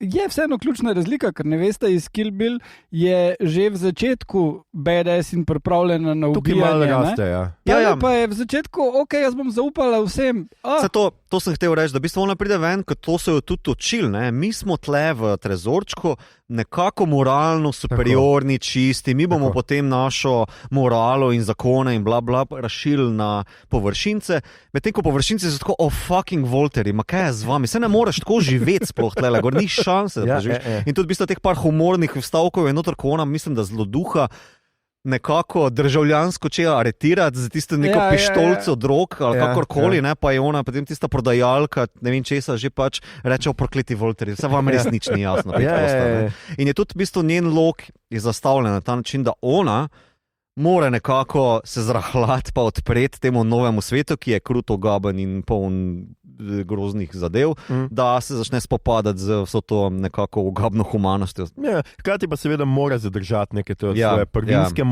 je vseeno ključna razlika, ker nevesta iz Kill Bill je že v začetku badass in pripravljena na Tukaj malo ubijanje. raste, ja. Ja. Pa je v začetku, jaz bom zaupala vsem. To sem hotel reči, da v bistvu ona pride ven, ker to so jo tudi učili. Mi smo tle v trezorčku nekako moralno superiorni, čisti, mi bomo potem našo moralo in zakone in bla bla razširili na površince, medtem ko površinci so tako, fucking Volteri, ma kaj je z vami, se ne moreš tako živeti sploh tle, gor ni šanse, da živiš. In tudi v bistvu teh par humornih vstavkov je notor, ko ona, mislim, da zelo duha nekako državljansko aretirati za tisto neko pištolco drog ali kakorkoli, pa je ona potem tista prodajalka, ne vem česa, že pač reče o prokleti Volteri, vse vam res nič ni jasno. In je tudi v bistvu njen lok je zastavljen na ta način, da ona mora nekako se zrahljati pa odpreti temu novemu svetu, ki je kruto gaben in poln groznih zadev, da se začne spopadati z vso to nekako ugabno humanostjo. Hkrati pa seveda mora zadržati neke svoje prvinske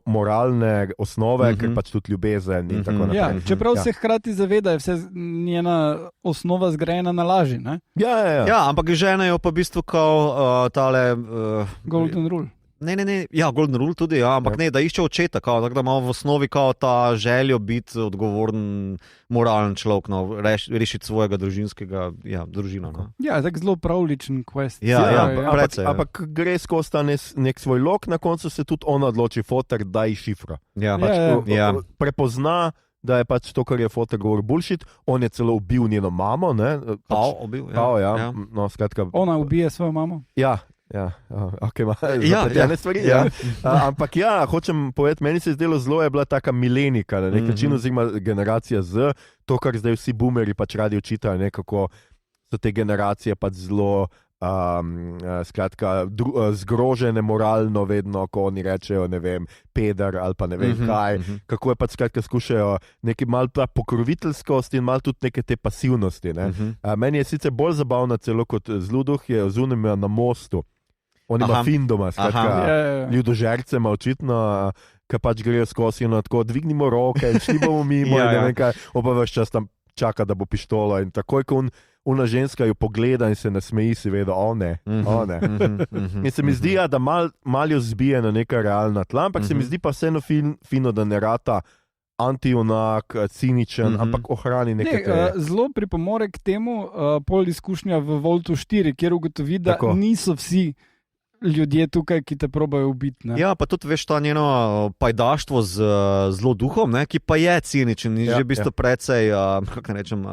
moralne osnove, ker pač tudi ljubezen in tako naprej. Čeprav se hkrati zaveda, je vse njena osnova zgrajena na laži. Ne? Ja, ampak ženejo pa v bistvu kao tale Golden Rule. Ne, Golden Rule tudi, ampak ne, da išče očeta, tako da ima v osnovi ta željo biti odgovoren, moralen človek, rešiti svojega družinskega družino. Tak zelo pravličen quest. Ampak gre skozi ta nek svoj lok, na koncu se tudi ona odloči, foter, daj šifro. Prepozna, da je pač to, kar je foter govor bullshit, on je celo ubil njeno mamo. No, skratka. Ona ubije svojo mamo? Zapletene stvari. Ampak hočem povedati, meni se je zdelo zelo, je bila taka milenika, na nek način, oziroma generacija Z, to, kar zdaj vsi boomeri pač radi učitajo, kako so te generacije pač zelo zgrožene moralno vedno, ko oni rečejo, ne vem, peder ali pa ne vem kaj, kako je pač skratka skušajo nekaj malo pokroviteljskosti in malo tudi neke te pasivnosti. Meni je sicer bolj zabavna celo kot Zluduh, je zunim na mostu. On ima findoma, skratka, ljudožercema očitno, ki pač grejo skozi in tako, dvignimo roke in šli bomo mimo in ne vem kaj, oba ves čas tam čaka, da bo pištolo in takoj, ko ona ženska jo pogleda in se nasmeji, si vedo, one. In se mi zdi, da mal jo zbije na neka realna tla, ampak se mi zdi pa vseeno fino, da ne rata anti-junak, ciničen, ampak ohrani nekaj. Zelo pripomore k temu pol izkušnja v Voltu 4, kjer ugotovi, da niso vsi ljudje tukaj, ki te probajo ubiti. Pa tudi veš ta njeno pajdaštvo z Zloduhom, ki pa je ciničen in že v bistvu precej, kako ne rečem,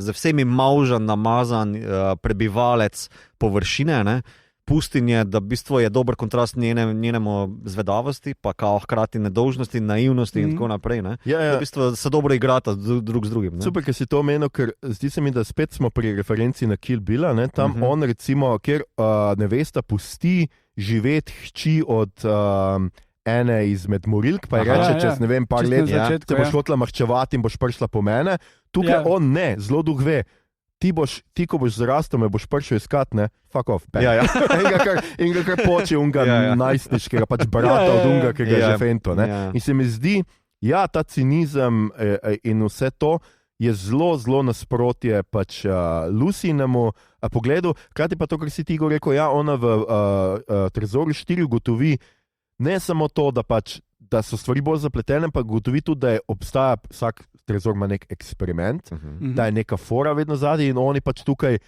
z vsemi mavžan, namazan prebivalec površine, pustinje, da v bistvu je dober kontrast njenemu zvedavosti, pa kao hkrati nedolžnosti, naivnosti in tako naprej. V bistvu se dobro igrata drug z drugim. Super, ker si to omenil, ker zdi se mi, da spet smo pri referenci na Kill Billa, tam on recimo, kjer nevesta pusti živeti hči od ene izmed morilk, pa je reče, čez ne vem, par let, te boš hotela maščevati in boš prišla po mene. Tukaj on ne, Zloduh ve. Ti, ko boš zrastel, me boš prišel iskat, ne? Fuck off. In ga kar poče unga najstniškega, pač brata od unga, ki ga je že fento. In se mi zdi, ta cinizem in vse to je zelo, zelo nasprotje pač Lucinemu pogledu. Krati pa to, kar si ti go rekel, ona v Trezoru 4 ugotovi ne samo to, da so stvari bolj zapletene, pa ugotovi tudi, da obstaja vsak trezor ima nek eksperiment, da je neka fora vedno zadnji in oni pač tukaj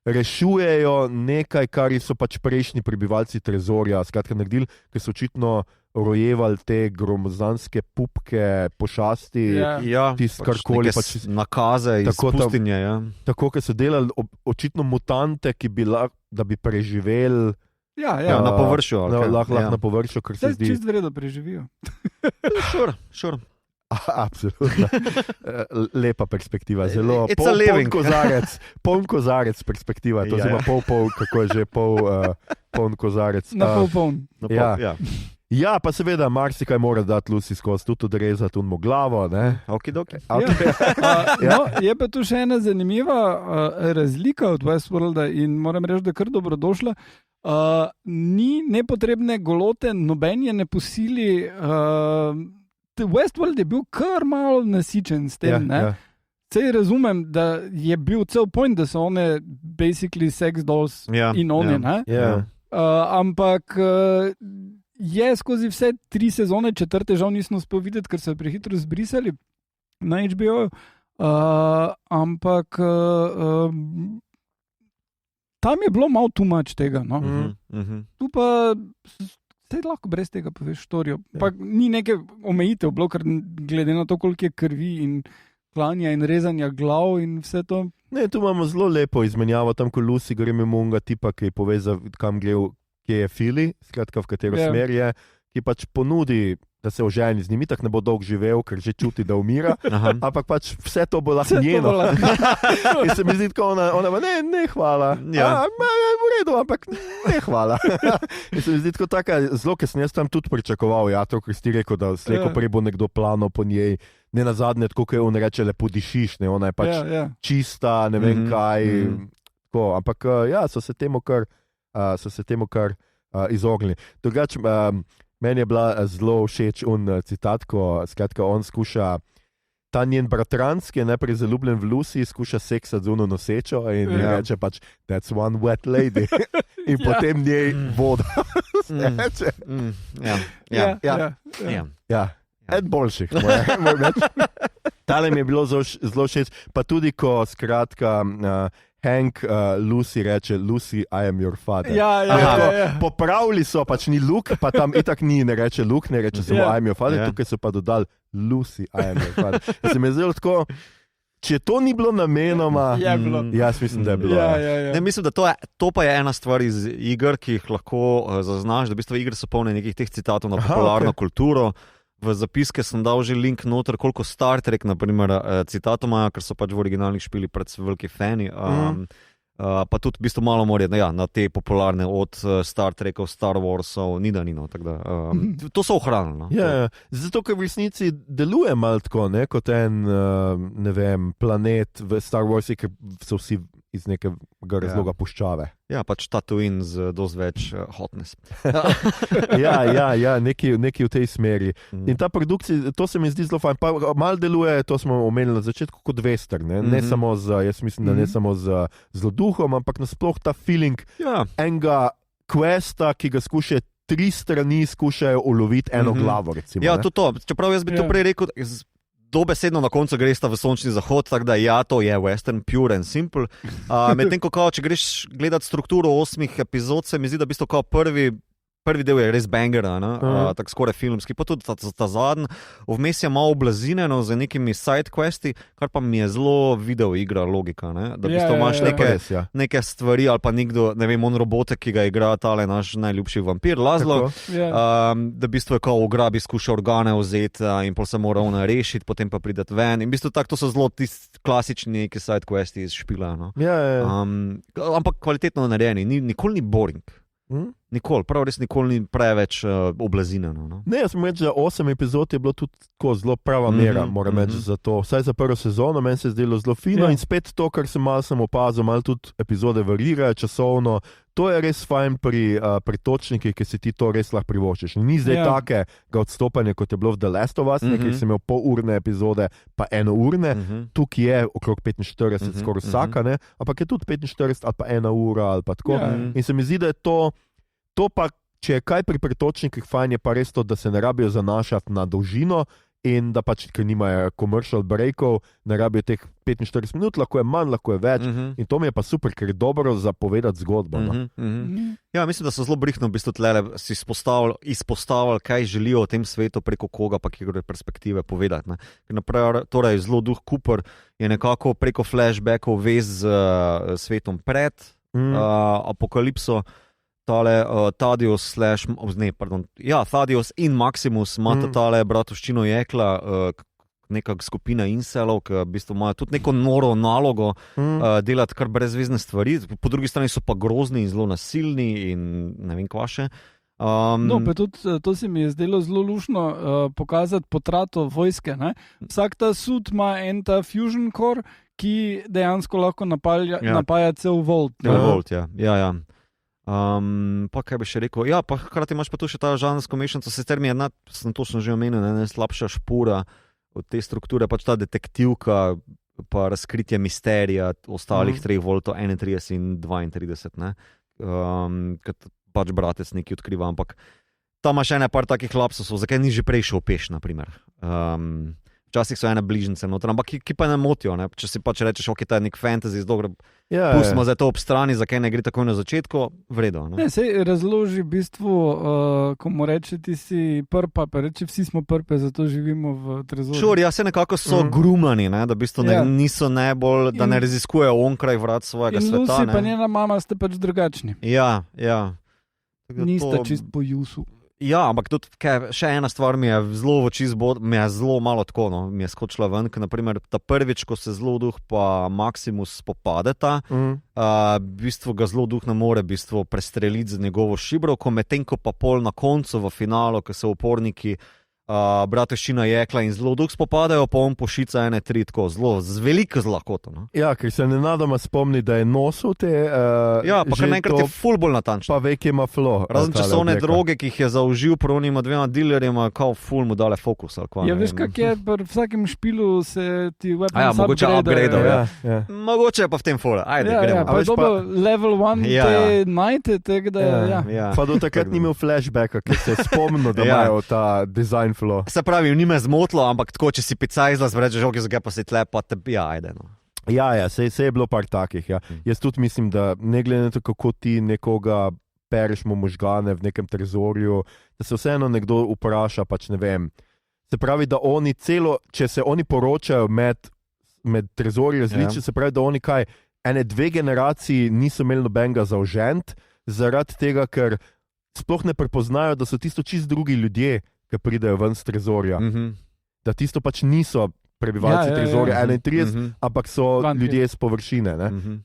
rešujejo nekaj, kar so pač prejšnji prebivalci trezorja skratka naredili, ker so očitno rojevali te gromozanske pupke, pošasti, karkoli. Pač nakaze iz pustinje. Tako, ker so delali očitno mutante, da bi preživeli na površju. Lahko na površju, kar se zdi. Čist vredno preživijo. Sure. Absolutno. Lepa perspektiva, zelo poln kozarec perspektiva, to zelo pol, kako je že poln kozarec. Na poln. Pa seveda marsikaj mora dati Lucy skozi, tudi odrezati unmo glavo. Okidoki. Je pa tu še ena zanimiva razlika od Westworlda in moram reči, da kar dobrodošla. Ni nepotrebne golote, noben je ne posili. Westworld je bil kar malo nasičen s tem. Sej razumem, da je bil cel point, da so one basically sex dolls in oni, ne? Ja. Ampak je skozi vse 3 sezone, 4. žal nismo uspel videti, ker so jo prehitro zbrisali na HBO, ampak tam je bilo malo too much tega, no? Tu pa se lahko brez tega poveš štorijo. Pa ni neke omejitev bilo, ker glede na to, koliko je krvi in klanja in rezanja glav in vse to. Ne, tu imamo zelo lepo izmenjavo, tam ko Lucy gre mimo unga tipa, ki je povezal, kam gre, kje je Fili, skratka v katero smer je, ki pač ponudi, da se oženi z njim, tako ne bo dolgo živel, ker že čuti, da umira, ampak pač vse to bo lahko njeno. In se mi zdi, ko ona ne, hvala. V redu, ampak ne, hvala. In se mi zdi, tako taka, zelo, ker sem jaz tam tudi pričakoval, to, ker si rekel, da slejko prej bo nekdo plano po njej, ne nazadnje, tako, ko je on reče, lepo dišiš, ne, ona je pač čista, ne vem kaj, tako, ampak so se temu kar izognili. Drugače, meni je bila zelo všeč citat, ko skratka on skuša, ta njen bratranc, ki je najprej zaljubljen v Lucy, skuša seksati z uno nosečo in reče pač, that's one wet lady. In potem njej voda. Ed boljših, moj več. Tale mi je bilo zelo všeč, pa tudi ko skratka Hank Lucy reče, Lucy, I am your father. Popravili so, pač ni Luke, pa tam itak ni, ne reče Luke, ne reče samo I am your father, tukaj so pa dodali Lucy, I am your father. Se mi je zdelo tako, če to ni bilo namenoma, jaz mislim, da je bilo. Ne, mislim, da to pa je ena stvar iz iger, ki jih lahko zaznaš, da v bistvu igre so polne nekih teh citatov na popularno kulturo. V zapiske sem dal že link noter, koliko Star Trek, naprimer, citatov imajo, ker so pač v originalnih špili predvsem veliki fani. Pa tudi v bistvu malo more na te popularne od Star Trekov, Star Warsov, ni da. To so ohranili. Zato, ker v resnici deluje malo tako, ne, kot en, ne vem, planet v Star Warsi, ker so vsi iz nekega razloga puščave. Ja, pač Tatooine z dosti več hotness. Nekaj v tej smeri. In ta produkcija, to se mi zdi zelo fajn. Pa malo deluje, to smo omenili na začetku, kot western. Ne samo jaz mislim, da ne samo z zloduhom, ampak nasploh ta feeling enega questa, ki ga skuša 3 strani skušajo uloviti eno glavo, recimo. Ja, to. Čeprav jaz bi to prej rekel, dobesedno na koncu greš ta v sončni zahod, tako da to je western, pure and simple. Medtem ko če greš gledati strukturo 8 epizod, se mi zdi, da v bistvu prvi del je res banger, tako skoraj filmski, pa tudi ta zadnji. Vmes je malo oblazinjeno z nekimi side questi, kar pa mi je zelo video igra logika, ne? Da v bistvu imaš neke stvari ali pa nekdo, ne vem, on robotek, ki ga igra tale naš najljubši vampir, Laszlo, da v bistvu je kao ugrabi, skuša organe vzeti in pol se mora ona rešiti, potem pa prideti ven. In v bistvu to so zelo tisti klasični neki side questi iz špila. Ampak kvalitetno narejeni, nikoli ni boring. Nikoli, prav res nikoli ni preveč oblazinjeno. No? Ne, jaz moram reči, da 8 epizod je bilo tudi tako zelo prava mera, moram reči za to. Vsaj za prvo sezono, meni se je zdelo zelo fino in spet to, kar sem malo opazil, malo tudi epizode varirajo časovno. To je res fajn pri točnikih, ki si ti to res lahko privoščiš. Ni zdaj takega odstopanja, kot je bilo v The Last of Us, ki sem imel polurne epizode, pa enourne. Tukaj je okrog 45, skoraj vsaka, ne? Ampak je tudi 45 ali pa 1 ura ali pa tako. In se mi zdi, da je to pa, če je kaj pri pretočnikih fajn, je pa res to, da se ne rabijo zanašati na dolžino in da pač, ker nimajo commercial breakov, ne rabijo teh 45 minut, lahko je manj, lahko je več. In to mi je pa super, ker je dobro zapovedati zgodbo. Ja, mislim, da so zelo brihno v bistvu tlele si izpostavili, kaj želijo o tem svetu, preko koga pa kjer perspektive povedati. Torej, zelo duh Cooper je nekako preko flashbackov vez z svetom pred apokalipso. Tale Thaddeus in Maximus imata tale bratovščino jekla, neka skupina inselov, ki v bistvu imajo tudi neko noro nalogo delati kar brezvezne stvari, po drugi strani so pa grozni in zelo nasilni in ne vem kva še. Pa tudi to se mi je zdelo zelo lušno pokazati potrato vojske. Ne? Vsak ta sud ima en ta fusion core, ki dejansko lahko napaja cel Volt. Pa kaj bi še rekel, pa hkrati imaš pa tu še ta žanrsko mešanico, sicer mi je sem točno že omenil, najslabša špura od te strukture, pač ta detektivka, pa razkritje misterija ostalih 3 voltov, 31 in 32, ne? Kad pač bratec nekaj odkriva, ampak tam ima še ene par takih lapsusov, zakaj ni že prej šel peš, naprimer. Včasih so ene bližnjice noter, ampak ki pa ne motijo, ne? Če si pač rečeš, ok, ta je nek fantasy, pustimo zdaj to ob strani, zakaj ne gre takoj na začetku, vredo. Ne, sej razloži v bistvu, ko mu reče, ti si prpa, pa reče, vsi smo prpe, zato živimo v trezorju. Šur, ja, se nekako so grumani, ne? Da v bistvu niso najbolj, da ne raziskujejo onkraj vrat svojega sveta. In Lucy pa njena mama ste pač drugačni. Ja. Nista čist po Jusu. Ja, ampak tudi še ena stvar mi je zelo v oči mi je zelo malo tako, no, mi je skočila ven, ker naprimer ta prvič, ko se Zloduh pa Maximus spopadeta, v bistvu ga Zloduh ne more v bistvu prestreliti z njegovo šibrovko, medtem ko pa pol na koncu v finalu, ko se uporniki Bratovščina Jekla in Zloduh spopadajo, pa on pošica ene 3 tako zelo, z veliko zlakoto. No? Ja, ker se nenadoma spomni, da je nosil te... ja, pa kar naenkrat je ful bolj natančno. Pa ve, kje ima flo. Razen če so one droge, ki jih je zaužil pronima 2 dealerjema, kao ful mu dale fokus. Ja, veš, kak je, pri vsakem špilu se ti weapons mogoče upgrade. Ja. Mogoče pa v tem fora. Ajde, gremo. Ja, pa dobro, level 1 te najte, tega da ja. Pa do takrat ni imel flashbacka, ker se je spomnil, da imajo ta design flow. Se pravi, ni me zmotilo, ampak tako, če si picajzla, rečeš, ok, zakaj pa si tle, pa te, ajde, no. Ja, se je bilo par takih, ja. Jaz tudi mislim, da ne glede na to, kako ti nekoga pereš mu možgane v nekem trezorju, da se vseeno nekdo vpraša, pač ne vem. Se pravi, da oni če se oni poročajo med trezorji različni, se pravi, da oni ene 2 generaciji niso imeli nobenega zaužent, zaradi tega, ker sploh ne prepoznajo, da so tisto čist drugi ljudje, ki pridejo ven z trezorja. Da tisto pač niso prebivalci trezorja 31, ampak so ljudje z površine,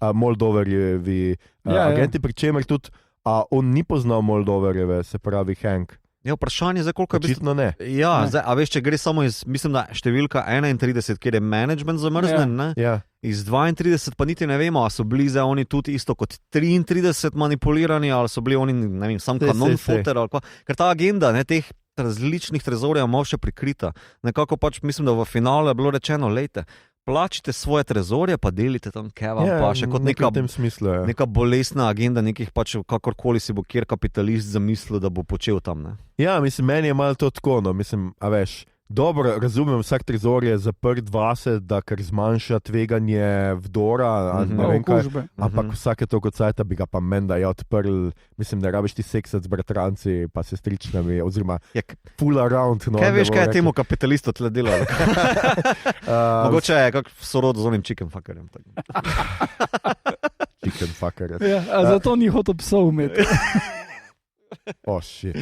Moldoverjevi agenti, pri čemer tudi on ni poznal Moldoverjeve, se pravi Hank. Ja, vprašanje je, koliko je očitno ne. Ja, zdaj, a veš, če gre samo iz, mislim, da številka 31, kjer je management zamrznen, ne? Ja. Iz 32 pa niti ne vemo, a so bili zdaj oni tudi isto kot 33 manipulirani, ali so bili oni, ne vem, sam kanon foter, ali pa, ker ta agenda, ne, teh različnih trezorjev malo še prikrita. Nekako pač mislim, da v finalu je bilo rečeno, lejte, plačite svoje trezorje, pa delite tam kevam, pa še kot neka bolesna agenda nekih pač kakorkoli si bo kjer kapitalist zamislil, da bo počel tam, ne? Ja, mislim, meni je malo to tako, no, mislim, a veš, dobro, razumem, vsak trezor je zaprt vase, da ker zmanjša tveganje vdora, ne vem kaj, ampak vsake toliko cajta bi ga pa menda odprl, mislim, da rabiš ti seksati z bratranci, pa sestričnami, oziroma full around. No, kaj veš, kaj je temu kapitalistu tle delalo? Mogoče je kak sorod z onim chicken fuckerjem. Chicken fuckerjem. Ja, zato ni hotel psov imeti. Oh, shit.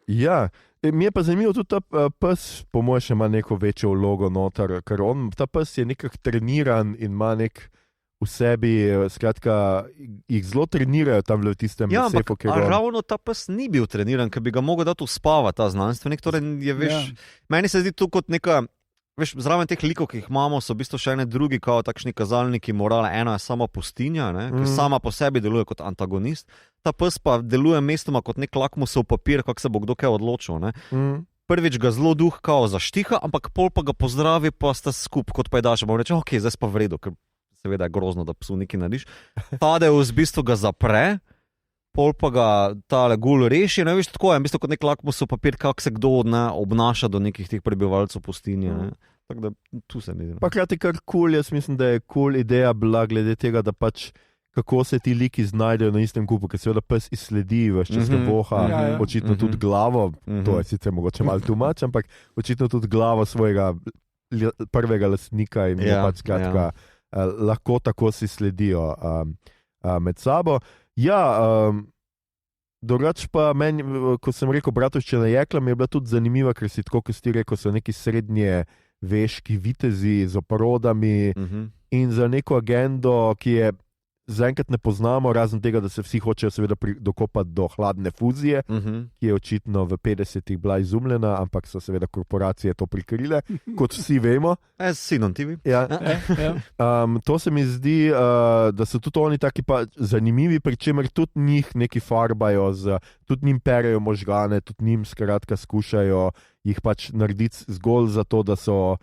Ja, mi je pa zanimivo tudi ta pes, po mojem, še ima neko večjo vlogo noter, ker ta pes je nekako treniran in ima nek v sebi, skratka, jih zelo trenirajo tam v tistem sefu, kjer on. Ravno ta pes ni bil treniran, ker bi ga mogel dati uspavati, ta znanstvenik, torej je, veš, meni se zdi to kot neka, veš, zraven teh likov, ki jih imamo, so v bistvu še ene drugi, kao takšni kazalniki morale. Ena je sama pustinja, ne, ki sama po sebi deluje kot antagonist. Ta pes pa deluje mestoma kot nek lakmusov papir, kako se bo kdo kaj odločil. Ne. Prvič ga Zloduh kao zaštiha, ampak pol pa ga pozdravi, pa sta skup, kot pa je daš. Bom reče, ok, zdaj pa v redu, ker seveda je grozno, da psu nekaj narediš. Tadeus v bistvu ga zapre, pol pa ga tale gul reši, ne veš, tako je, v bistvu kot nek lakmusov papir, kako se kdo obnaša do nekih teh prebivalcev pustinje. Tako da tu se mi zdi. Pa krati kar cool, jaz mislim, da je cool ideja bila glede tega, da pač kako se ti liki znajdejo na istem kupu, ker seveda pes izsledi, veš, če se voha, očitno tudi glavo, to je sicer mogoče malo tumač, ampak očitno tudi glavo svojega prvega lastnika in pač skratka, lahko tako si sledijo med sabo. Ja, drugač pa meni, ko sem rekel Bratovščina Jekla, mi je bila tudi zanimiva, ker si tako, ko si rekel, so neki srednje veški vitezi z oprodami in za neko agendo, ki je zaenkrat ne poznamo, razen tega, da se vsi hočejo seveda dokopati do hladne fuzije, ki je očitno v 50-ih bila izumljena, ampak so seveda korporacije to prikrile, kot vsi vemo. Sinon TV. Ja. To se mi zdi, da so tudi oni taki pa zanimivi, pri čemer tudi njih neki farbajo, tudi njim perejo možgane, tudi njim skratka skušajo jih pač narediti zgolj zato, da so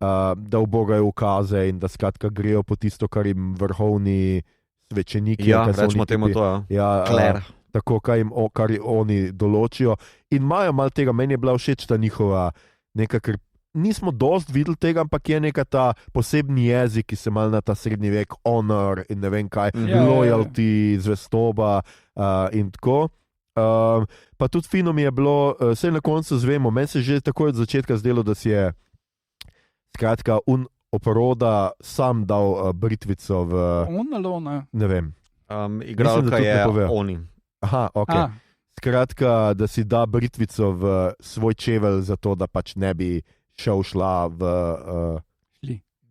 da ubogajo ukaze in da skratka grejo po tisto, kar jim vrhovni svečeniki. Ja, rečemo temu to, tako, kar oni določijo. In imajo malo tega, meni je bila všeč ta njihova neka, ker nismo dost videli tega, ampak je neka ta posebni jezik, ki se mal na ta srednji vek, honor in ne vem kaj, loyalty, zvestoba in tako. Pa tudi fino mi je bilo, vse na koncu zvemo, meni se že takoj od začetka zdelo, da si je skratka oporoda sam dal britvico v... On ali ona? Ne vem. Igralka je oni. Aha, ok. Skratka, da si da britvico v svoj čevelj, zato da pač ne bi šla v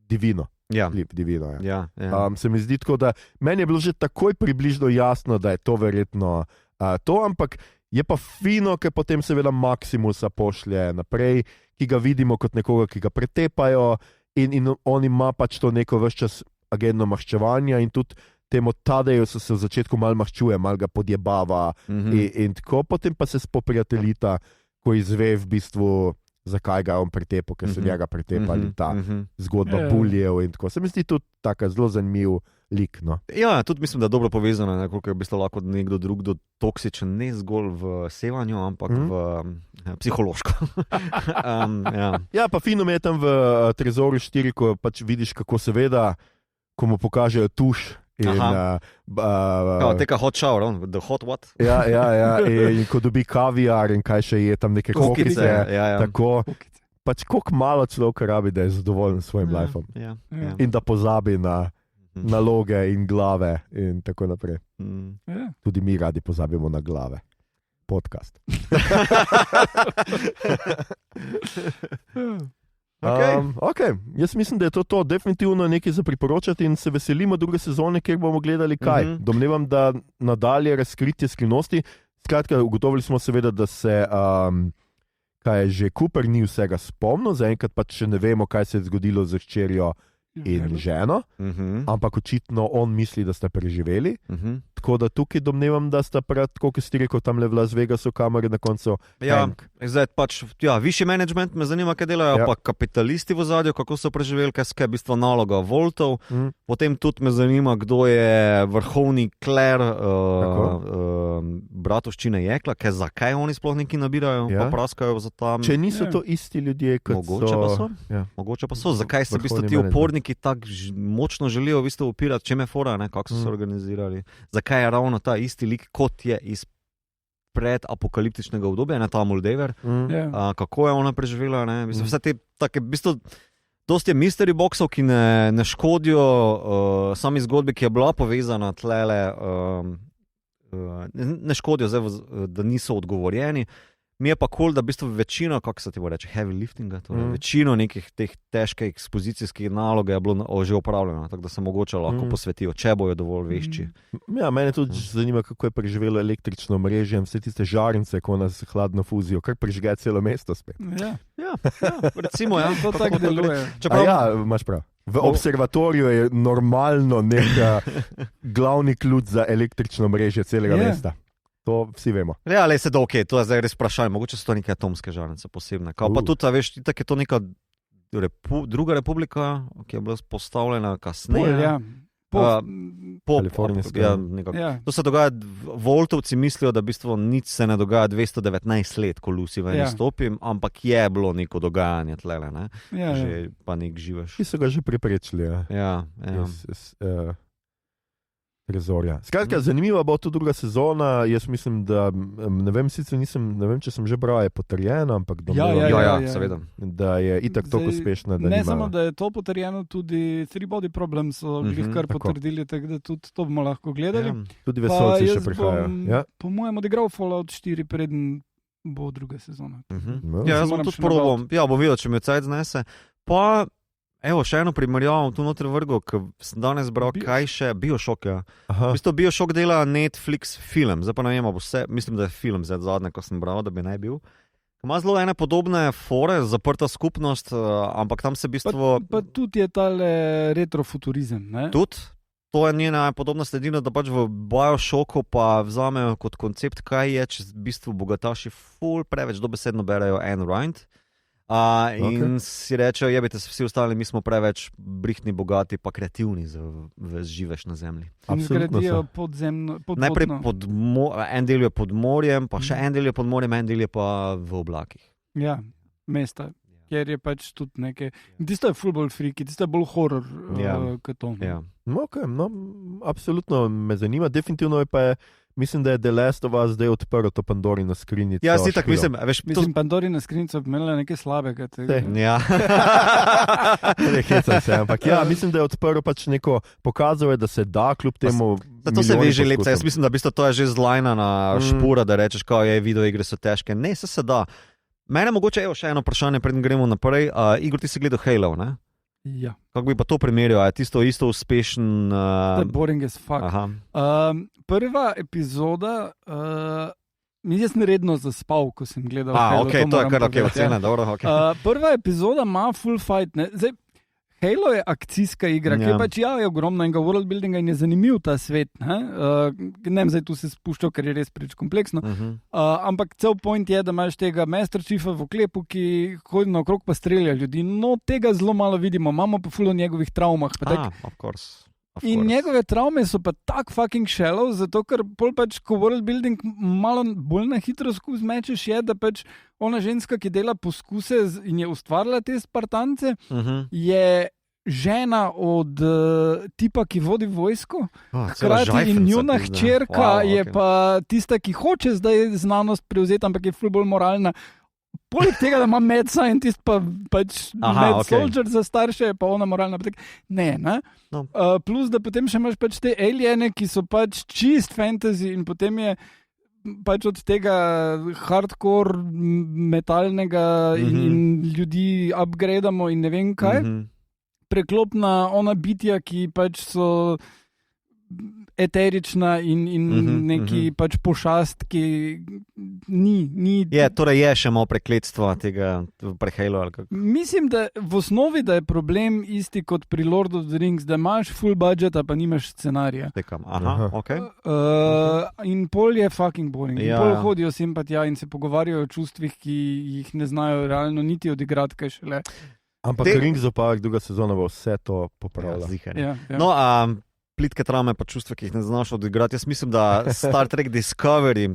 divino. Ja. Divino, ja. Se mi zdi tako, da meni je bilo že takoj približno jasno, da je to verjetno to, ampak je pa fino, ker potem seveda Maximusa pošlje naprej, ki ga vidimo kot nekoga, ki ga pretepajo in on ima pač to neko ves čas agentno maščevanja in tudi temu Tadeju se v začetku malo maščuje, malo ga podjebava in tako, potem pa se spoprijateljita, ko izve v bistvu, zakaj ga on pretepal, ker so njega pretepali ta zgodba buljev in tako. Se mi zdi tudi taka zelo zanimiv lik. No. Ja, tudi mislim, da je dobro povezano, koliko je v bistvu lahko nekdo drug toksičen, ne zgolj v sevanju, ampak v psihološko. Ja, pa fino mi je tam v Trezorju 4, ko pač vidiš, kako seveda, ko mu pokažejo tuš, teka hot shower, the hot what? Ja, in ko dobi kaviar in kaj še je tam neke kokice, tako, pač koliko malo človeka rabi, da je zadovoljen s svojim lifeom. In da pozabi na naloge in glave in tako naprej. Tudi mi radi pozabimo na glave. Podcast. Okay. Jaz mislim, da je to definitivno nekaj za priporočati in se veselimo druge sezone, kjer bomo gledali kaj. Domnevam, da nadalje razkritje skrivnosti. Skratka, ugotovili smo seveda, da se kaj je že Cooper ni vsega spomnil, zaenkrat pa še ne vemo, kaj se je zgodilo z hčerjo in ženo, ampak očitno on misli, da sta preživeli. Tako da tukaj domnevam, da sta tako, kot si rekel, tam le v Las Vegasu kamere na koncu. Zdaj pač, višji management me zanima, kaj delajo, pa kapitalisti v ozadju, kako so preživeli, kaj je v bistvu naloga Voltov. Potem tudi me zanima, kdo je vrhovni kler bratovščine Jekla, zakaj oni sploh neki nabirajo, pa praskajo za tam. Če niso to isti ljudje, kot Mogoče pa so. Zakaj se v bistvu ti uporniki tako močno želijo v bistvu upirati, čem je fora, kako so se organizirali. Kaj je ravno ta isti lik, kot je iz predapokaliptičnega obdobja, ta Moldaver, kako je ona preživela. Vse te take, v bistvu, dosti je mystery boxov, ki ne škodijo sami zgodbi, ki je bila povezana tlele, ne škodijo zdaj, da niso odgovorjeni. Mi je pa cool, da v bistvu večino, kako se ti bo reče, heavy liftinga, večino nekih teh težkih ekspozicijskih nalog je bilo že opravljeno, tako da se mogoče lahko posvetijo, če bojo dovolj vešči. Ja, mene tudi zanima, kako je preživelo električno mrežje in vse tiste žarnice, ko nas hladno fuzijo, kar prežge celo mesto spet. Ja, recimo, to tako deluje. Imaš prav. V observatoriju je normalno neka glavni ključ za električno mrežje celega mesta. To vsi vemo. Ja, le se da, to je zdaj res vprašanje, mogoče so to neke atomske žarnice posebne. Pa tudi, veš, tako je to neka druga republika, ki je bila postavljena kasneje. Kalifornijska. To se dogaja, Voltovci mislijo, da v bistvu nič se ne dogaja 219 let, ko Lucy ven izstopim, ampak je bilo neko dogajanje tlele, ne? Že pa nek živeš. Ki so ga že preprečili, Trezorja. Skratka, zanimiva bo to druga sezona. Jaz mislim, da ne vem, če sem že bral, je potrjena, ampak seveda. Da je itak toliko uspešna. Ne samo, da je to potrjeno, tudi Three Body Problems so kar potrdili, tako da tudi to bomo lahko gledali. Tudi vesolci še prihajajo. Po mojem odigral Fallout 4, preden bo druga sezona. Jaz bom tudi probal. Bom videl, če mi cajt znese. Pa evo, še eno primerjavo tu noter vrgo, ker sem danes bral, kaj še, BioShock, V bistvu BioShock dela Netflix film, zdaj pa ne vem, mislim, da je film zadnje, ko sem bral, da bi naj bil. Ima zelo ene podobne fore, zaprta skupnost, ampak tam se v bistvu... Pa tudi je tale retrofuturizem, ne? Tudi, to je njena podobna sledina, da pač v BioShocku pa vzamejo kot koncept, kaj je, če v bistvu bogataši preveč dobesedno berejo Ayn Rand. In si rečejo, jebite se vsi ostali, mi smo preveč brihtni, bogati, pa kreativni za živeš na zemlji. In zgradijo podzemno. Najprej en del je pod morjem, pa še en del je pod morjem, en del je pa v oblakih. Ja, mesta. Ker je pač tudi nekaj. Tisto je ful bolj friki, tisto je bolj horor kot to. Ja. Okay, absolutno me zanima. Definitivno mislim, da je The Last of Us zdaj odprl to Pandorino skrinjico. Ja, si tako mislim. Mislim, Pandorina skrinjica bi imela nekaj slabega. Ja. Ampak ja, mislim, da je odprl pač neko, pokazal je, da se da, kljub temu. To se ve že lepce. Jaz mislim, da to je že zlajnana špura, da rečeš, kao je, videoigre so težke. Ne, se da. Mene mogoče, še eno vprašanje, preden gremo naprej. Igor, ti si gledal Halo, ne? Ja. Kako bi pa to primerjal? Je tisto isto uspešen? Boring as fuck. Prva epizoda, jaz sem redno zaspal, ko sem gledal Halo. To je kar ocena, dobro. Prva epizoda ima full fight. Zdaj, Halo je akcijska igra, ki pač je ogromna in ga world buildinga in je zanimiv ta svet. Ne vem, zdaj tu se spuščal, ker je res preveč kompleksno. Ampak cel point je, da imaš tega Master Chiefa v oklepu, ki hodi naokrog pa strelja ljudi. No, tega zelo malo vidimo, imamo pa ful o njegovih travmah. Of course. In njegove travme so pa tak fucking shallow, zato ker pol pač, ko world building malo bolj na hitro skozi mečeš, je, da pač ona ženska, ki dela poskuse in je ustvarila te Spartance, je žena od tipa, ki vodi vojsko. Hkrati in njuna hčerka je pa tista, ki hoče zdaj znanost prevzeti, ampak je ful bolj moralna. Poleg tega, da ima mad scientist, pač mad soldier za starše, pa ona moralna. Ne. No. Plus, da potem še imaš pač te aliene, ki so pač čist fantasy in potem je pač od tega hardcore metalnega in ljudi upgradamo in ne vem kaj. Preklop na ona bitja, ki pač so eterična in neki pač pošast, ki ni. Torej je še malo prekletstva tega prehajlo. Mislim, da v osnovi da je problem isti kot pri Lord of the Rings, da imaš full budget, pa nimaš scenarija. In pol je fucking boring. In pol hodijo sem pa tja in se pogovarjajo o čustvih, ki jih ne znajo realno niti odigrati, kaj šele. Ampak Rings of Power, druga sezona bo vse to popravila. No, plitke traume pa čustva, ki jih ne znaš odigrati. Jaz mislim, da Star Trek Discovery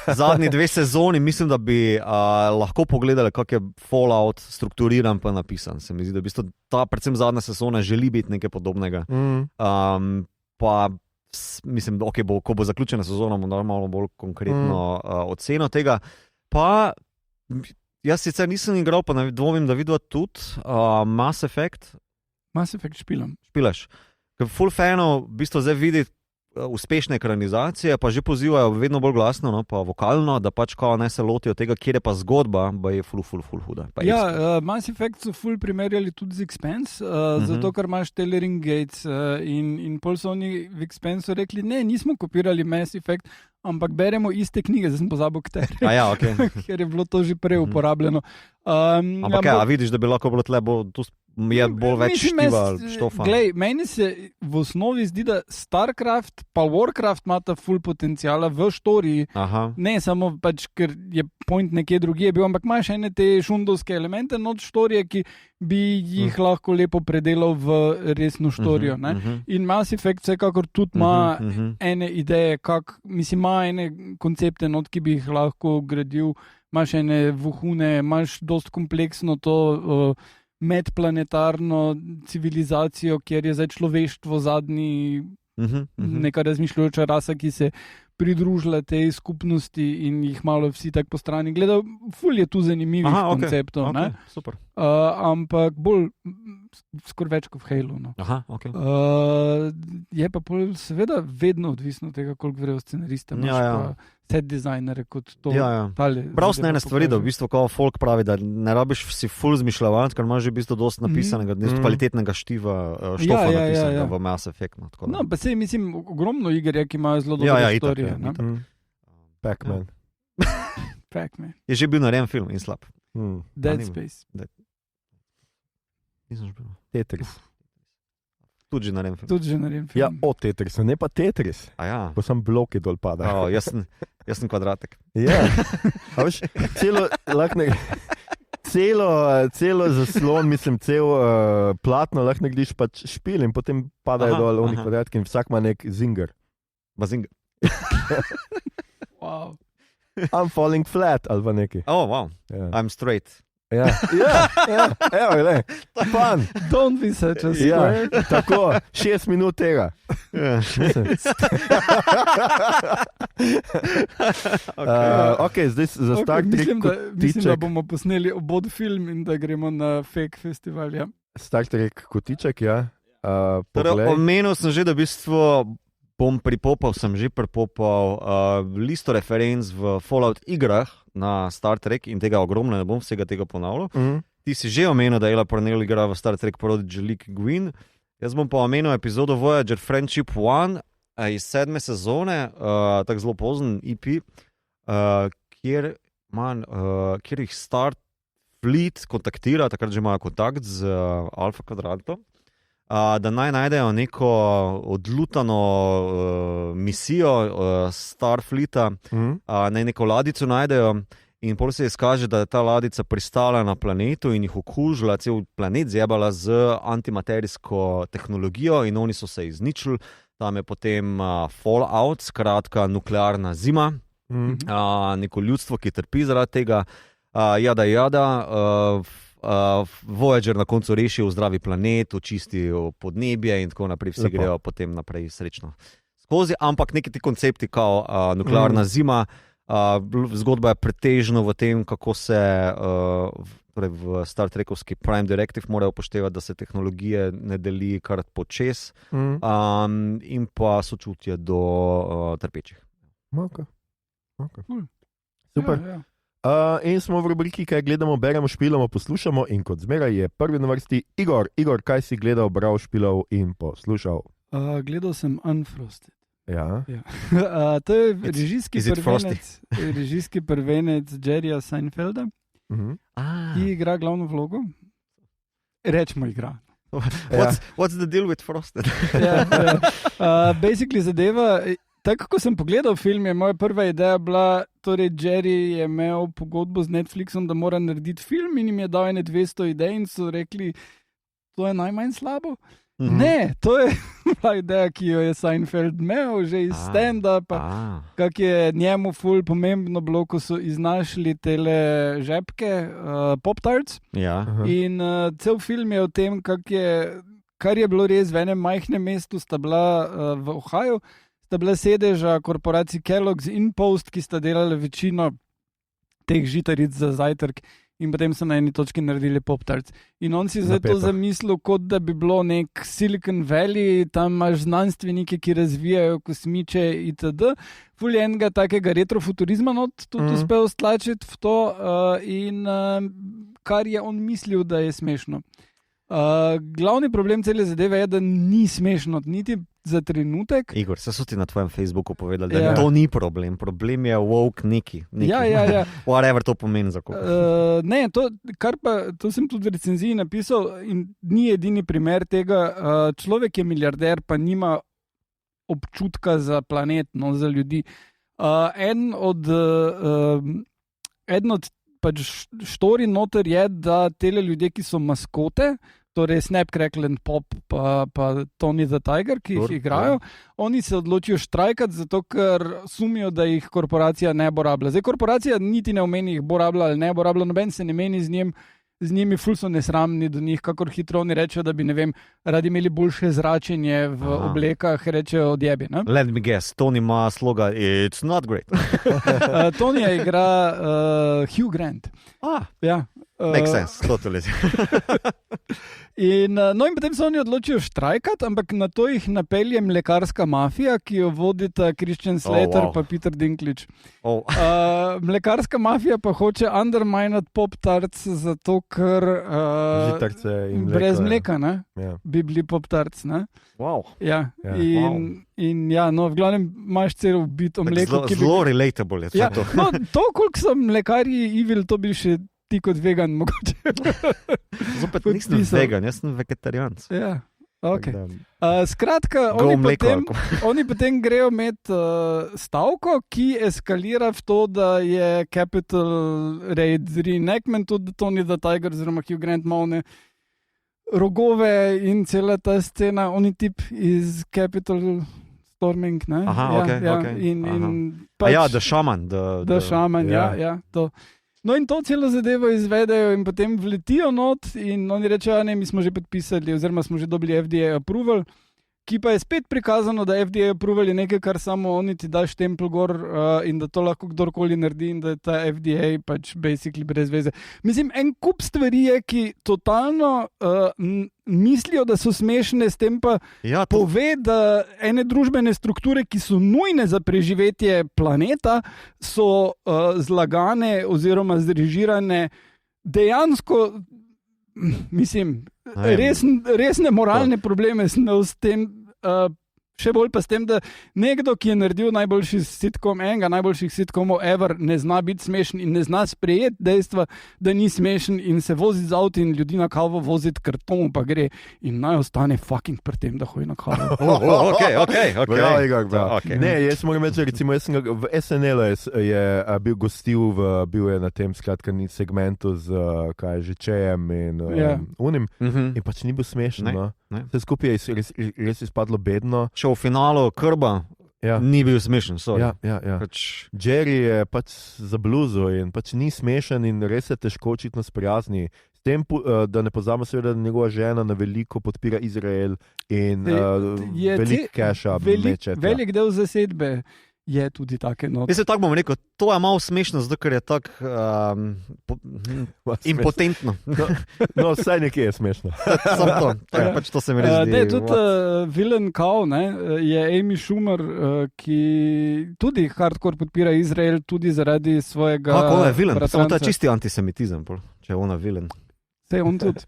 zadnji 2 sezoni, mislim, da bi lahko pogledali, kako je Fallout strukturiran pa napisan. Se mi zdi, da ta predvsem zadnja sezona želi biti nekaj podobnega. Pa mislim, da ko bo zaključena sezona, bomo malo bolj konkretno oceno tega. Pa jaz sicer nisem igral, pa dvomim, da vidva tudi Mass Effect. Mass Effect špilaš. Ker full fanov v bistvu zdaj vidi uspešne ekranizacije, pa že pozivajo vedno bolj glasno, no, pa vokalno, da pač kao ne se lotijo tega, kjer je pa zgodba, pa je full huda. Mass Effect so full primerjali tudi z Expanse, zato ker imaš Tellering Gates in pol so oni v Expanse rekli, ne, nismo kopirali Mass Effect, ampak beremo iste knjige, zdaj sem pozabil katere. Ker je bilo to že prej uporabljeno. Ampak vidiš, da bi lahko bilo tle, je bolj več štofa. Glej, meni se v osnovi zdi, da StarCraft pa Warcraft imata full potencijala v štoriji. Ne samo pač, ker je point nekje drugje bil, ampak imaš ene te šundovske elemente not štorije, ki bi jih lahko lepo predelal v resno štorijo. In Mass Effect vsekakor tudi ima ene ideje, ima ene koncepte not, ki bi jih lahko gradil, imaš ene vohune, imaš dost kompleksno to medplanetarno civilizacijo, kjer je zdaj človeštvo zadnji neka razmišljajoča rasa, ki se pridružila tej skupnosti in jih malo vsi tako po strani gledajo. Ful je tu zanimivih konceptov. Super. Ampak bolj skoraj več kot v Halo. Je pa seveda vedno odvisno od tega, koliko vrejo scenariste, set designere kot to. Prav sem ene stvari, da v bistvu kao folk pravi, da ne rabiš si ful zmišljavati, ker imaš že v bistvu dosti napisanega, kvalitetnega štofa napisanega v Mass Effect. No, pa sej mislim, ogromno iger je, ki imajo zelo dobre storije. Pac-Man. Je že bil narejen film in slab. Dead Space. Nisem že bil. Tetris. Tudi že narejen film. Ja, o Tetrisu, ne pa Tetris. Ja. Ko sem bloki dol pada. Jaz sem kvadratek. Ja. A veš, celo lahko celo zaslon, mislim, cel platno lahko narediš pač špil in potem padajo dol oni kvadratki in vsak ima nek zinger. Bazinga. Wow. I'm falling flat ali pa nekaj. Oh, wow. Ja. I'm straight. Ja, evo, glej, fan. Don't be such a square. Ja, tako, 6 minut tega. Ja. Ok, zdaj za Star Trek Mislim, da bomo posneli obod film in da gremo na fake festival. Ja. Star Trek kotiček, ja. Torej, omenil sem že, da v bistvu bom že pripopal listo referenc v Fallout igrah na Star Trek in tega ogromno, ne bom vsega tega ponavljal. Ti si že omenil, da Ella Purnell igra v Star Trek Prodigy League Gwyn. Jaz bom pa omenil epizodo Voyager Friendship 1 iz 7. sezone, tako zelo pozen EP, kjer jih Starfleet kontaktira, takrat že imajo kontakt z Alfa Kvadrantom, da naj najdejo neko odlutano misijo Starfleeta, naj neko ladico najdejo in potem se izkaže, da je ta ladica pristala na planetu in jih okužila, cel planet zjebala z antimaterijsko tehnologijo in oni so se izničili. Tam je potem fallout, skratka nuklearna zima, neko ljudstvo, ki trpi zaradi tega, Voyager na koncu reši zdravi planet, očisti podnebje in tako naprej, vsi grejo potem naprej srečno skozi, ampak neki ti koncepti kao nuklearna zima, zgodba je pretežno v tem, kako se torej v Star Trekovski Prime Directive morajo upoštevati, da se tehnologije ne deli kar počez in pa sočutje do trpečih. Okay. Super. Ja. In smo v rubriki, kaj gledamo, beremo, špilamo, poslušamo in kot zmeraj je prvi na vrsti Igor. Igor, kaj si gledal, bral, špilal in poslušal? Gledal sem Unfrosted. Ja. To je režijski prvenec Jerryja Seinfelda, ki igra glavno vlogo. Rečemo igra. What's the deal with Frosted? Basically zadeva, tako ko sem pogledal film, je moja prva ideja bila, torej Jerry je imel pogodbo z Netflixom, da mora narediti film in jim je dal 200 idej in so rekli, to je najmanj slabo. Ne, to je bila ideja, ki jo je Seinfeld imel že iz stand-upa, kak je njemu ful pomembno bilo, ko so iznašli tele žepke, Pop-Tarts. In cel film je o tem, kar je bilo res v enem majhnem mestu, sta bila v Ohio, sta bila sedeža korporacij Kellogg's in Post, ki sta delali večino teh žitaric za zajtrk. In potem so na eni točki naredili Pop-Tarts. In on si zdaj to zamislil, kot da bi bilo nek Silicon Valley, tam imaš znanstvenike, ki razvijajo kosmiče itd. Ful je enega takega retrofuturizma tudi uspel stlačiti v to in kar je on mislil, da je smešno. Glavni problem cele zadeve je, da ni smešno, niti za trenutek. Igor, se so ti na tvojem Facebooku povedali, da to ni problem. Problem je woke neki. Ja. Whatever to pomeni za koga. Ne, to sem tudi v recenziji napisal in ni edini primer tega. Človek je milijarder, pa nima občutka za planet, za ljudi. En od pač štori noter je, da tele ljudje, ki so maskote, torej Snap, Crackle and Pop pa Tony the Tiger, ki jih igrajo, oni se odločijo štrajkati, zato ker sumijo, da jih korporacija ne bo rabila. Zdaj korporacija niti ne omeni, jih bo rabila ali ne bo rabila, noben se ne meni z njimi ful so nesramni do njih, kakor hitro oni rečejo, da bi, ne vem, radi imeli boljše zračenje v oblekah, rečejo odjebi. Ne? Let me guess, Tony ima slogan, it's not great. Tonyja igra Hugh Grant. Ja. Makes sense, totally. In potem se oni odločijo štrajkati, ampak na to jih napelje mlekarska mafija, ki jo vodita Christian Slater pa Peter Dinklage. Mlekarska mafija pa hoče underminati Pop-Tarts, zato ker brez mleka bi bili Pop-Tarts. Ja. V glavnem imaš celo bit o mleku. Zelo relatable je to. To, koliko so mlekarji evil, to bi še ti kot vegan mogoče. Zopet nisem vegan, jaz sem vegetarijanc. Ja. Okay. Tako da- Skratka, Go mleko, oni potem grejo med stavko, ki eskalira v to, da je Capital Raid reenactment, tudi Tony the Tiger oziroma Hugh Grant ima one rogove in cela ta scena, oni tip iz Capital Storming, ne? Aha, okej. In Ja, The Shaman. The Shaman, ja, to. No in to celo zadevo izvedejo in potem vletijo not in oni rečejo, ne, mi smo že podpisali oziroma smo že dobili FDA approval, ki pa je spet prikazano, da FDA approval je nekaj, kar samo oni ti daš štempel gor in da to lahko kdorkoli naredi in da je ta FDA pač basically brez veze. Mislim, en kup stvari je, ki totalno mislijo, da so smešne, s tem pa pove, da ene družbene strukture, ki so nujne za preživetje planeta, so zlagane oziroma zrežirane dejansko, mislim, resne moralne probleme s tem, še bolj pa s tem, da nekdo, ki je naredil najboljši sitcom, enega najboljših sitcomov ever, ne zna biti smešen in ne zna sprejeti dejstva, da ni smešen in se vozi z avtom in ljudi na kavo voziti, ker tomu pa gre in naj ostane fucking pri tem, da hoji na kavo. Okay. Ne, jaz moram reči, recimo, jaz sem ga v SNL je bil gostil, bil je na tem segmentu z kaj že Čejem in Unim in pač ni bil smešen. Vse skupaj je res izpadlo bedno. Še v finalu Krba ni bil smešen. Jerry je pač za bluzo in pač ni smešen in res se težko očitno sprijazni. S tem, da ne pozabimo seveda, da njegova žena na veliko podpira Izrael in veliko keša meče. Velik del zasedbe je tudi take note. Jaz se tako bom rekel, to je malo smešno, zato ker je tako impotentno. No, vsaj nekje je smešno. Samo to, pač to se mi res zdi. Tudi Villain Cow, je Amy Schumer, ki tudi hardcore podpira Izrael, tudi zaradi svojega Kako je Villain? bratranca. Samo ta čisti antisemitizem, če je ona Villain. Sej on tudi.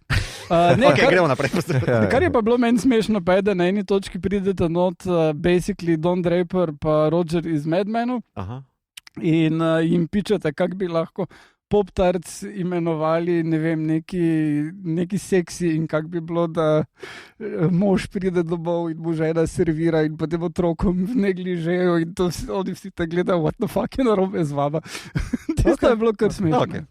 Gremo naprej. Kar je pa bilo meni smešno, pa je, da na eni točki pridete not basically Don Draper pa Roger iz Mad Menu in jim pičete, kak bi lahko Pop-Tarts imenovali, ne vem, neki seksi in kak bi bilo, da mož pride domov in mu žena servira in potem otrokom v negližejo in to oni vsi te gledajo, what the fuck je narobe z vama. Tisto je bilo kar smešno.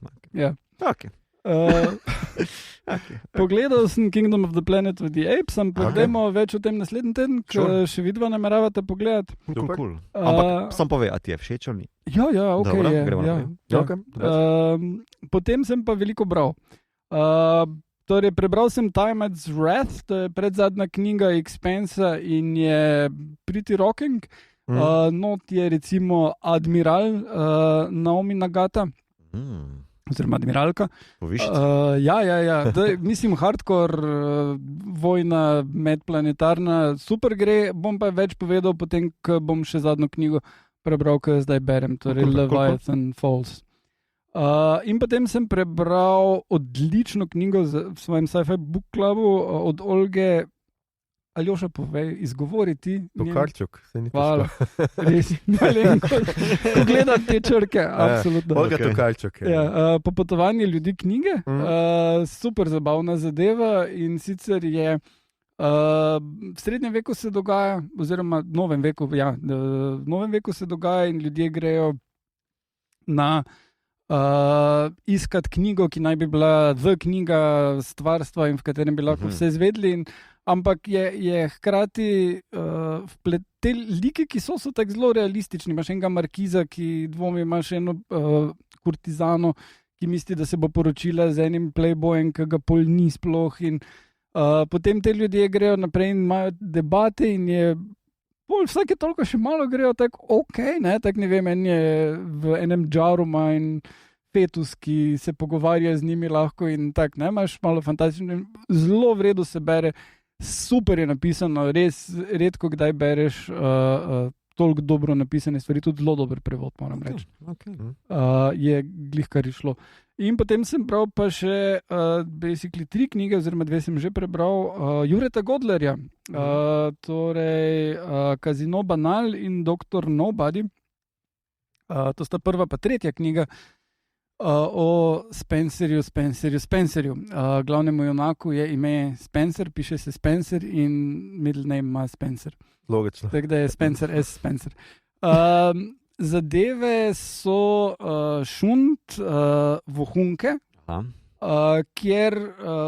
Pogledal sem Kingdom of the Planet of the Apes, ampak dajmo več o tem naslednji teden, ker še vidva nameravate pogledati. Cool. Ampak sam pove, a ti je všeč ali ni? Ja, ok. Dobro, gremo Potem sem pa veliko bral. Torej, prebral sem Time at Wrath, to je predzadnja knjiga Expansa in je pretty rocking. Not je recimo Admiral Naomi Nagata. Oziroma admiralka. Mislim, hardcore vojna medplanetarna, super gre, bom pa več povedal potem, ko bom še zadnjo knjigo prebral, ko jo zdaj berem, torej Leviathan Falls. In potem sem prebral odlično knjigo v svojem sci-fi book clubu od Olge. Aljoša, povej, izgovori ti. Tokarčuk, se ni Hvala. Res, malenko. Ko gledam te črke, absolutno. Olga Tokarčuk. Popotovanje ljudi knjige, super zabavna zadeva in sicer je v srednjem veku se dogaja, oziroma v novem veku se dogaja in ljudje grejo na iskat knjigo, ki naj bi bila knjiga stvarstva in v katerem bi lahko vse izvedli ampak je hkrati te like, ki so tako zelo realistični. Imaš enega markiza, ki dvomi, imaš eno kurtizano, ki misli, da se bo poročila z enim playboyem, ki ga pol ni sploh in potem te ljudje grejo naprej in imajo debate in je pol vsake toliko še malo grejo tako ne vem, en je v enem džaru in fetus, ki se pogovarja z njimi lahko in tako, ne, imaš malo fantastično, zelo v redu se bere. Super je napisano, res redko kdaj bereš toliko dobro napisane stvari, tudi zelo dober prevod, moram reči. Je glih kar išlo. In potem sem bral pa še basically 3 knjige, oziroma 2 sem že prebral, Jureta Godlerja, torej Casino Banal in Dr. Nobody. To sta prva pa tretja knjiga o Spencerju. Glavnemu junaku je ime Spencer, piše se Spencer in middle name ima Spencer. Logično. Tako da je Spencer S. Spencer. Zadeve so šunt, vohunke, kjer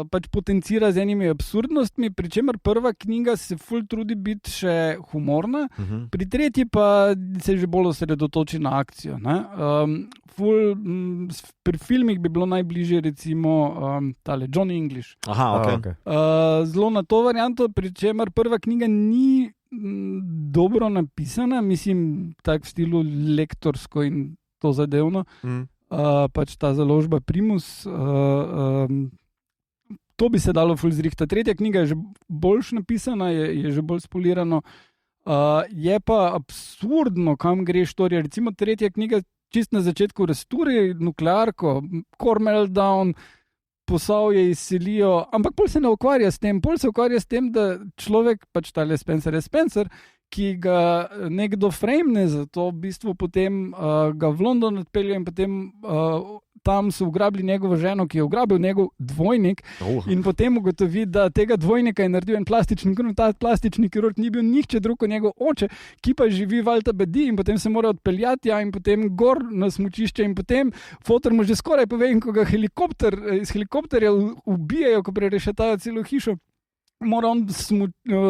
pač potencira z enimi absurdnostmi, pri čemer prva knjiga se ful trudi biti še humorna, pri tretji pa se že bolj osredotoči na akcijo. Pri filmih bi bilo najbližje recimo tale Johnny English. Okay. Zelo na to varianto, pri čemer prva knjiga ni dobro napisana, mislim tak v stilu lektorsko in to zadevno. Pač ta založba Primus, to bi se dalo ful zrihta. Tretja knjiga je že boljš napisana, je že bolj spolirano, je pa absurdno, kam gre štorija. Recimo tretja knjiga čist na začetku razturi nuklearko, core meltdown, Posavje izselijo, ampak pol se ne ukvarja s tem, da človek, pač tale Spencer, ki ga nekdo frame, zato v bistvu potem ga v London odpeljo in potem tam so ugrabili njegovo ženo, ki je ugrabil njegov dvojnik in potem ugotovi, da tega dvojnika je naredil en plastični kirurg, ta plastični kirurg ni bil nihče drug kot njegov oče, ki pa živi v Alta Bedi in potem se mora odpeljati in potem gor na smučišče in potem fotor mu že skoraj pove, in ko ga iz helikopterja ubijajo, ko prerešetajo celo hišo, mora on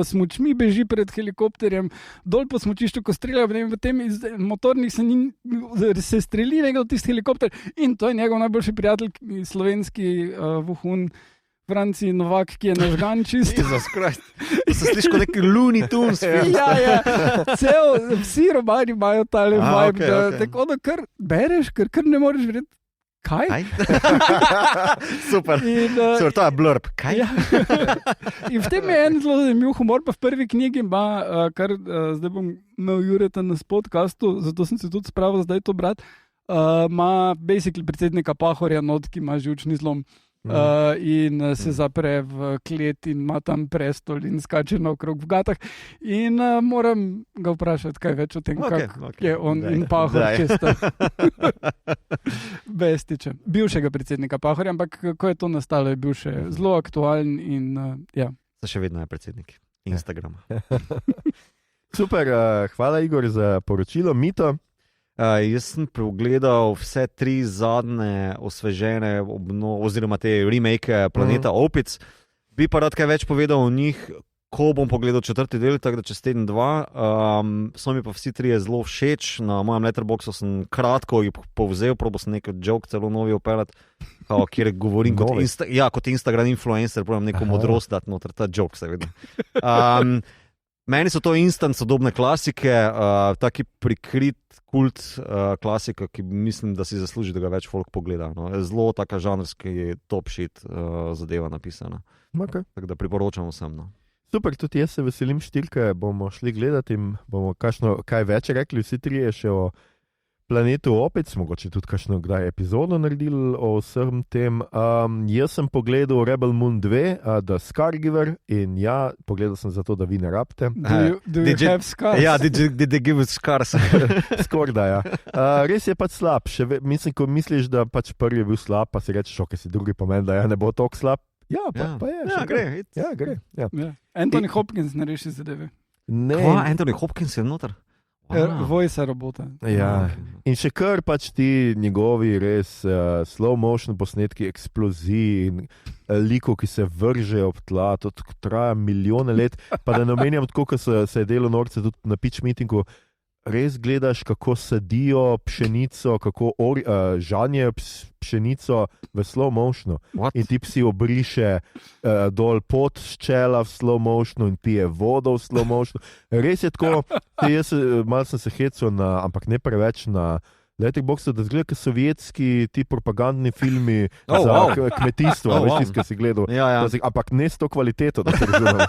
smučmi beži pred helikopterjem, dol po smučišču, ko streljajo, potem iz motornih se streli nekdo tisti helikopter in to je njegov najboljši prijatelj, slovenski vohun, Franci Novak, ki je nažgan čist. To se sliši kot neki Looney Tunes film. Ja. Vsi romani imajo tale vibe, tako da kar bereš, kar ne moreš verjeti. Kaj? Super, to je blurb. Kaj? Ja. In v tem je en zelo zanimiv humor, pa v prvi knjigi ima, kar zdaj bom imel Jureta na podcastu, zato sem se tudi spravil zdaj to brati, ima basically predsednika Pahorja not, ki ima živčni zlom. In se zapre v klet in ima tam prestol in skače naokrog v gatah. In moram ga vprašati, kaj več o tem, kako je on in Pahor, če sta bestiče. Bivšega predsednika Pahorja, ampak ko je to nastalo, je bil še zelo aktualen in ja. Še vedno je predsednik Instagrama. Super, hvala Igor za poročilo. Mito? Jaz sem pregledal vse 3 zadnje osvežene oziroma te remake Planeta Opic. Bi pa rad kaj več povedal o njih, ko bom pogledal 4. del, tako da čez teden 2. So mi pa vsi 3 zelo všeč. Na mojem Letterboxdu sem kratko jih povzel, probo sem nekaj joke celo novi opeljati, kjer govorim kot Instagram influencer, probam neko modrost dati noter, ta joke seveda. Meni so to instant sodobne klasike, taki prikrit kult klasika, ki mislim, da si zasluži, da ga več folk pogleda. No. Zelo taka žanrski top shit zadeva napisana. Okay. Tako da priporočam vsem. No. Super, tudi jaz se veselim štirke, bomo šli gledati in bomo kaj več rekli, vsi 3 še o Planetu Opic, mogoče tudi kakšno kdaj epizodo naredili o vsem tem. Jaz sem pogledal Rebel Moon 2, The Scargiver, in ja, pogledal sem zato, da vi ne rabite. Do you have scars? Ja, did they give us scars? Skorda, ja. Res je pač slab. Mislim, ko misliš, da pač prvi je bil slab, pa si rečeš, ok, si drugi pomeni, da ne bo toliko slab. Ja, pa je. Ja, gre. Ja. Anthony Hopkins ne reši zadeve. Kva, Anthony Hopkins je noter? Voice robota. Ja. In še kar pač ti njegovi res slow motion posnetki, eksploziji in likov, ki se vržejo ob tla, to traja milijone let, pa da ne omenjam tako, ko se je delo norce tudi na pitch meetingu, res gledaš, kako sadijo pšenico, kako žanjejo pšenico v slow motionu. In ti psi obriše dol pot s čela v slow motionu in pije vodo v slow motionu. Res je tako, jaz malo sem se hecal, ampak ne preveč na Letterboxdu, da zgleda, kot sovjetski ti propagandni filmi za kmetijstvo, veš, ki si gledal. Ja. Ampak ne s to kvaliteto, da se razumem.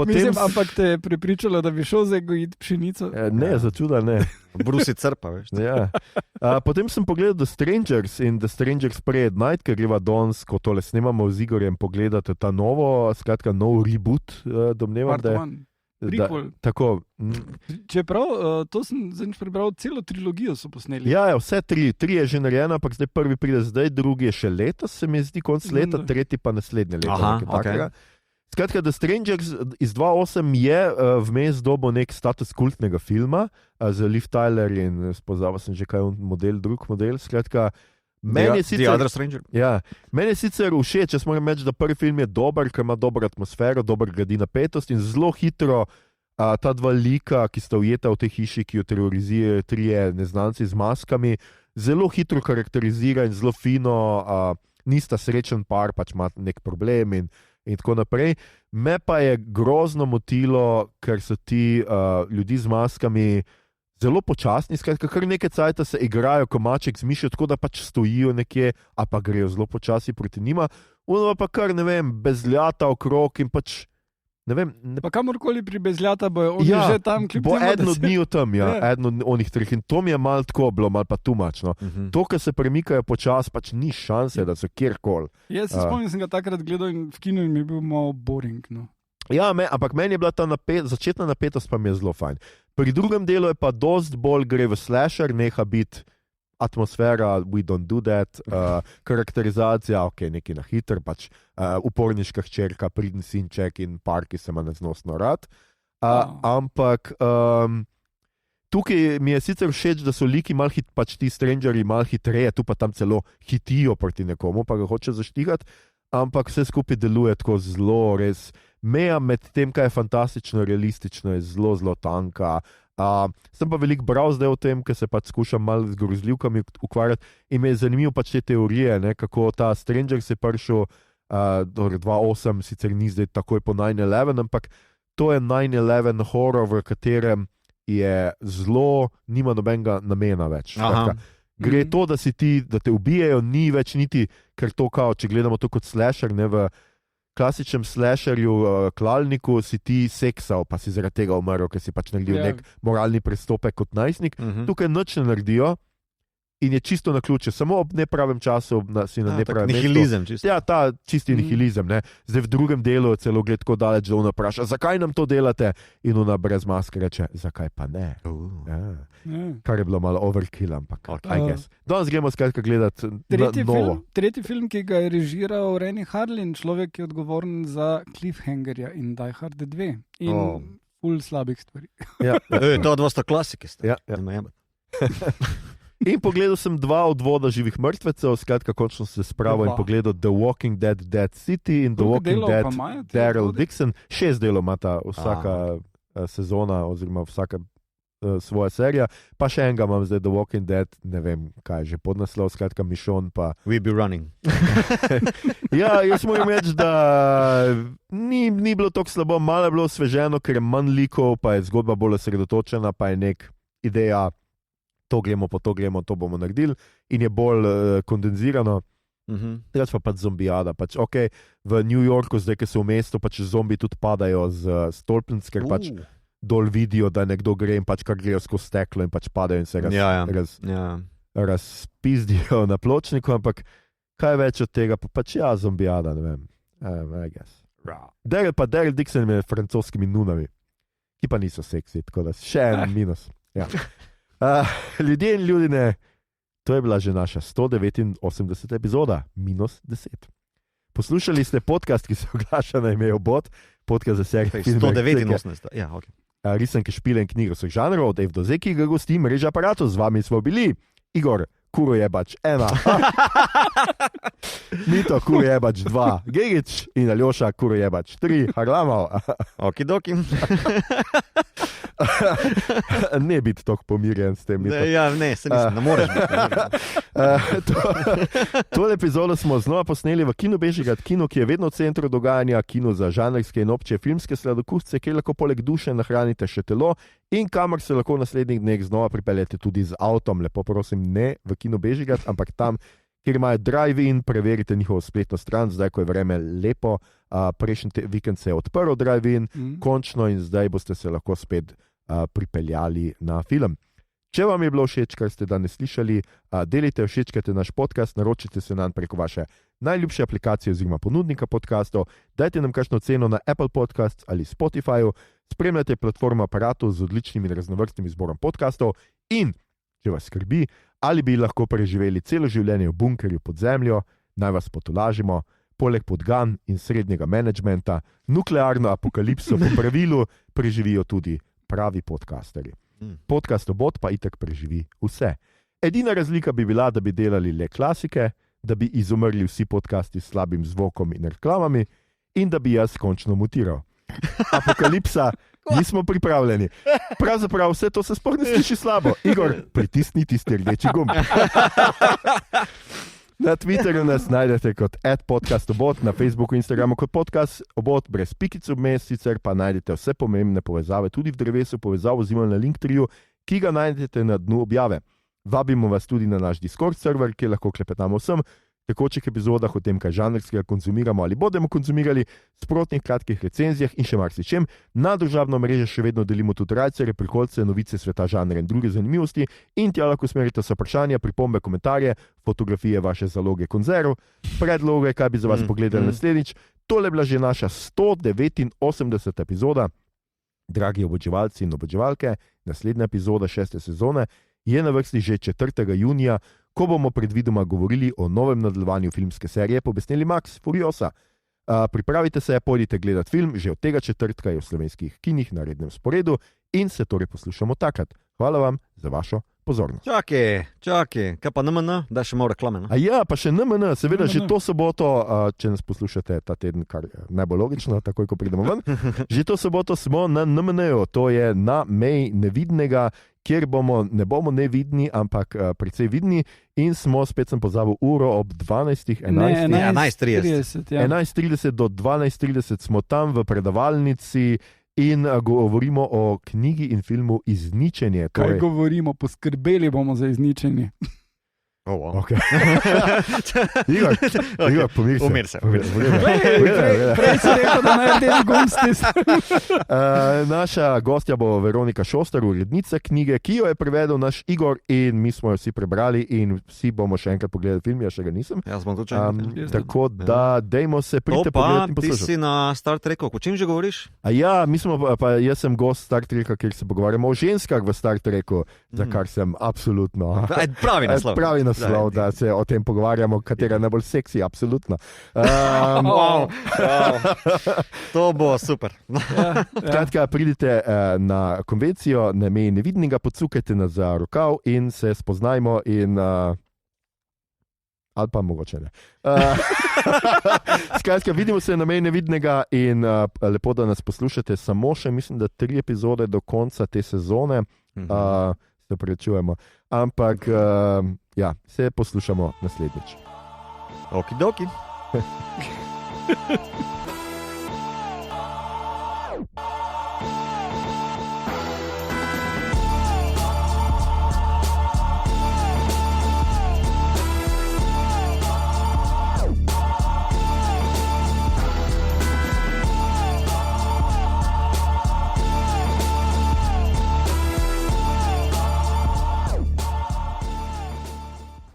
Mislim, ampak te je prepričalo, da bi šel zdaj gojiti pšenico? Ne, začuda ne. Brusi crpa, veš. Ja. Potem sem pogledal The Strangers in The Strangers Prey at Night, ker greva danes, ko tole snemamo z Igorjem, pogledate ta nov reboot, domnevam, da je. Prequel. Tako. Čeprav, to sem zadnjič prebral, celo trilogijo so posneli. Ja, vse tri je že narejeno, ampak zdaj prvi pride zdaj, drugi je še letos, se mi zdi konc leta, tretji pa naslednje leto. Aha, nekaj takega. okay. Skratka, The Strangers iz 2008 je vmes dobo nek status kultnega filma z Liv Tyler in spoznal sem že kaj drug model. Skratka, meni je The Other Stranger. Ja, meni je sicer všeč, jaz moram reči, da prvi film je dober, ker ima dobro atmosfero, dobro gradi napetost in zelo hitro ta dva lika, ki sta ujeta v tej hiši, ki jo terorizirajo trije neznanci z maskami, zelo hitro karakterizira in zelo fino, nista srečen par, pač ima nek problem in tako naprej. Me pa je grozno motilo, ker so ti ljudi z maskami zelo počasni, skratka, kar nekaj cajta se igrajo, ko maček zmišlja, tako da pač stojijo nekje, a pa grejo zelo počasi proti njima, ono pa kar, ne vem, bezljata okrog in pač, ne vem. Pa kamorkoli pribezljata bojo, oni že tam kljub bo temu, da eno se- dni tam, eno od onih treh in to mi je malo tako bilo, malo pa tumačno. To, kar se premikajo počasi, pač ni šanse, da so kjerkoli. Jaz se spomnim, sem ga takrat gledal v kinu in mi je bil malo boring. No. Ja, ampak meni je bila ta začetna napetost pa mi je zelo fajn. Pri drugem delu je pa dost bolj gre v slasher, neha biti atmosfera, we don't do that, karakterizacija, ok, neki na hiter, pač uporniška hčerka, pridni sinček in par, ki se ima neznosno rad. Ampak tukaj mi je sicer všeč, da so liki malo pač ti strangerji malo hitreje, tu pa tam celo hitijo proti nekomu, pa ga hoče zaštigati, ampak vse skupaj deluje tako zelo, res. Meja med tem, kaj je fantastično, realistično, je zelo, zelo tanka. Sem pa veliko bral zdaj o tem, ker se pač skušam malo z grozljivkami ukvarjati in me je zanimivo pač te teorije, ne, kako ta Strangers je prišel 2008, sicer ni zdaj takoj po 9/11, ampak to je 9/11 horror, v katerem je zlo, nima nobenega namena več. Skratka, gre to, da si ti, da te ubijajo, ni več niti, ker to kao, če gledamo to kot slasher, ne v klasičnem slasherju, klalniku, si ti seksal, pa si zaradi tega umrl, ker si pač naredil nek moralni prestopek kot najstnik. Tukaj nič ne naredijo in je čisto na ključe, samo ob nepravem času si na nepravem mestu. Nihilizem, čisto. Ja, ta čisti nihilizem. Ne. Zdaj v drugem delu je celo gled tako daleč, da ona vpraša, zakaj nam to delate? In ona brez maske reče, zakaj pa ne? Kar je bilo malo overkill, ampak I guess. Danes gremo skratka gledati novo. Tretji film, ki ga je režiral Rennie Harlin, človek, ki je odgovoren za Cliffhangerja in Die Hard 2 in ful slabih stvari. Ja. To dva sta klasike. Ja. In pogledal sem 2 odvoda živih mrtvecev, skratka, končno sem se spravil in pogledal The Walking Dead, Dead City in The Walking Dead, Daryl Dixon. 6 delov ima ta vsaka sezona oziroma vsaka svoja serija, pa še enega imam zdaj, The Walking Dead, ne vem, kaj je že podnaslov, skratka, Michonne pa... We be running. Ja, jaz moram reči, da ni bilo tako slabo, malo je bilo osveženo, ker je manj likov, pa je zgodba bolj osredotočena, pa je nek ideja, to gremo, to bomo naredili in je bolj kondenzirano. Teraz pa pač zombijada. Pač, okay, v New Yorku, zdaj, ki so v mestu, pač zombi tudi padajo z stolpnic, ker pač dol vidijo, da nekdo gre in pač kar grejo skozi steklo in pač padajo in se razpizdijo na pločniku, ampak kaj več od tega, pa pač zombijada, ne vem. I guess. Daryl Dixon je francoskimi nunami, ki pa niso seksi, tako da še en minus. Ja. Ljudje in ljudine, to je bila že naša 189. epizoda, -10. Poslušali ste podcast, ki se oglaša na ime Obot, podcast za serijo 189. Ja, ok. Risanke, špile in knjige vseh žanrov, od F do Z, ki ga gosti mreža aparatov. Z vami smo bili Igor, Kuro Jebač 1, Mito, Kuro Jebač 2, Gegič in Aljoša, Kuro Jebač 3, Harlamov. Okidoki. Ne biti tako pomirjen s tem. Ne, se mislim, ne moreš biti. Tole epizodo smo znova posneli v Kinu Bežigrad, kino, ki je vedno v centru dogajanja, kino za žanrske in obče filmske sladokusce, kjer lahko poleg duše nahranite še telo in kamor se lahko v naslednjih dneh znova pripeljete tudi z avtom. Lepo prosim, ne v Kino Bežigrad, ampak tam, kjer imajo drive-in, preverite njihovo spletno stran, zdaj ko je vreme lepo, prejšnji vikend se je odprl drive-in, končno in zdaj boste se lahko spet pripeljali na film. Če vam je bilo všeč, kar ste danes slišali, delite, všečkajte naš podcast, naročite se nam preko vaše najljubše aplikacije oziroma ponudnika podcastov, dajte nam kakšno ceno na Apple Podcasts ali Spotifyju, spremljate platformo Aparatus z odličnim in raznovrstnim izborom podkastov in, če vas skrbi, ali bi lahko preživeli celo življenje v bunkerju pod zemljo, naj vas potolažimo, poleg podgan in srednjega menedžmenta, nuklearno apokalipso po pravilu preživijo tudi pravi podcasterji. Podcast Obot pa itak preživi vse. Edina razlika bi bila, da bi delali le klasike, da bi izumrli vsi podcasti s slabim zvokom in reklamami in da bi jaz končno mutiral. Apokalipsa, nismo pripravljeni. Pravzaprav vse to se sploh ne sliši slabo. Igor, pritisni tisti rdeči gumb. Na Twitterju nas najdete kot @podcastobot, na Facebooku in Instagramu kot podcast Obot brez pikic vmes, sicer pa najdete vse pomembne povezave tudi v drevesu povezavo z na Linktree, ki ga najdete na dnu objave. Vabimo vas tudi na naš Discord server, kjer lahko klepetamo vsem tekočih epizodah o tem, kaj žanrskega konzumiramo ali bomo konzumirali, sprotnih kratkih recenzijah in še marsičem. Na družabno mrežo še vedno delimo tudi rajce, prikolce, novice sveta žanra in druge zanimivosti in tja lahko smerite vsa vprašanja, pripombe, komentarje, fotografije vaše zaloge konzerv, predloge, kaj bi za vas pogledali naslednjič. Tole je bila že naša 189. epizoda. Dragi oboževalci in oboževalke, naslednja epizoda 6. sezone je na vrsti že 4. junija, ko bomo predvidoma govorili o novem nadaljevanju filmske serije Pobesneli Max Furiosa. Pripravite se, pojdite gledati film, že od tega četrtka je v slovenskih kinih na rednem sporedu in se torej poslušamo takrat. Hvala vam za vašo pozornost. Čakaj, kaj pa NMN, da še malo reklame? No? A ja, pa še NMN, seveda že to soboto, če nas poslušate ta teden, kar je najbolj logično, takoj ko pridemo ven, že to soboto smo na NMN-ju, to je na meji nevidnega, kjer ne bomo nevidni, ampak precej vidni in smo, spet sem pozabil, uro ob 11:30. 11:30 do 12:30 smo tam v predavalnici in govorimo o knjigi in filmu Izničenje. Kaj govorimo? Poskrbeli bomo za izničenje. Oh, wow. Okay. Igor, pomir se. Umir se. Prej si rekel, da naredimo gumstis. Naša gostja bo Veronika Šoster, urednica knjige, ki jo je prevedel naš Igor in mi smo jo vsi prebrali in vsi bomo še enkrat pogledali film, jaz še ga nisem. Jaz bom to tako da dejmo se, pridite pogledati in poslušati. Ti si na Star Treku, o čem že govoriš? Ja, jaz sem gost Star Treka, kjer se pogovarjamo o ženskah v Star Treku, za kar sem absolutno... Pravi naslov, da se o tem pogovarjamo, katera je najbolj seksi, absolutno. To bo super. Skratka, pridite na konvencijo na meji nevidnega, podsukajte nas za rokav in se spoznajmo in... ali pa mogoče ne. Skratka, vidimo se na meji nevidnega in lepo, da nas poslušate. Samo še, mislim, da 3 epizode do konca te sezone. Se prečujemo. Ampak, ja, se poslušamo naslednjič. Okidoki.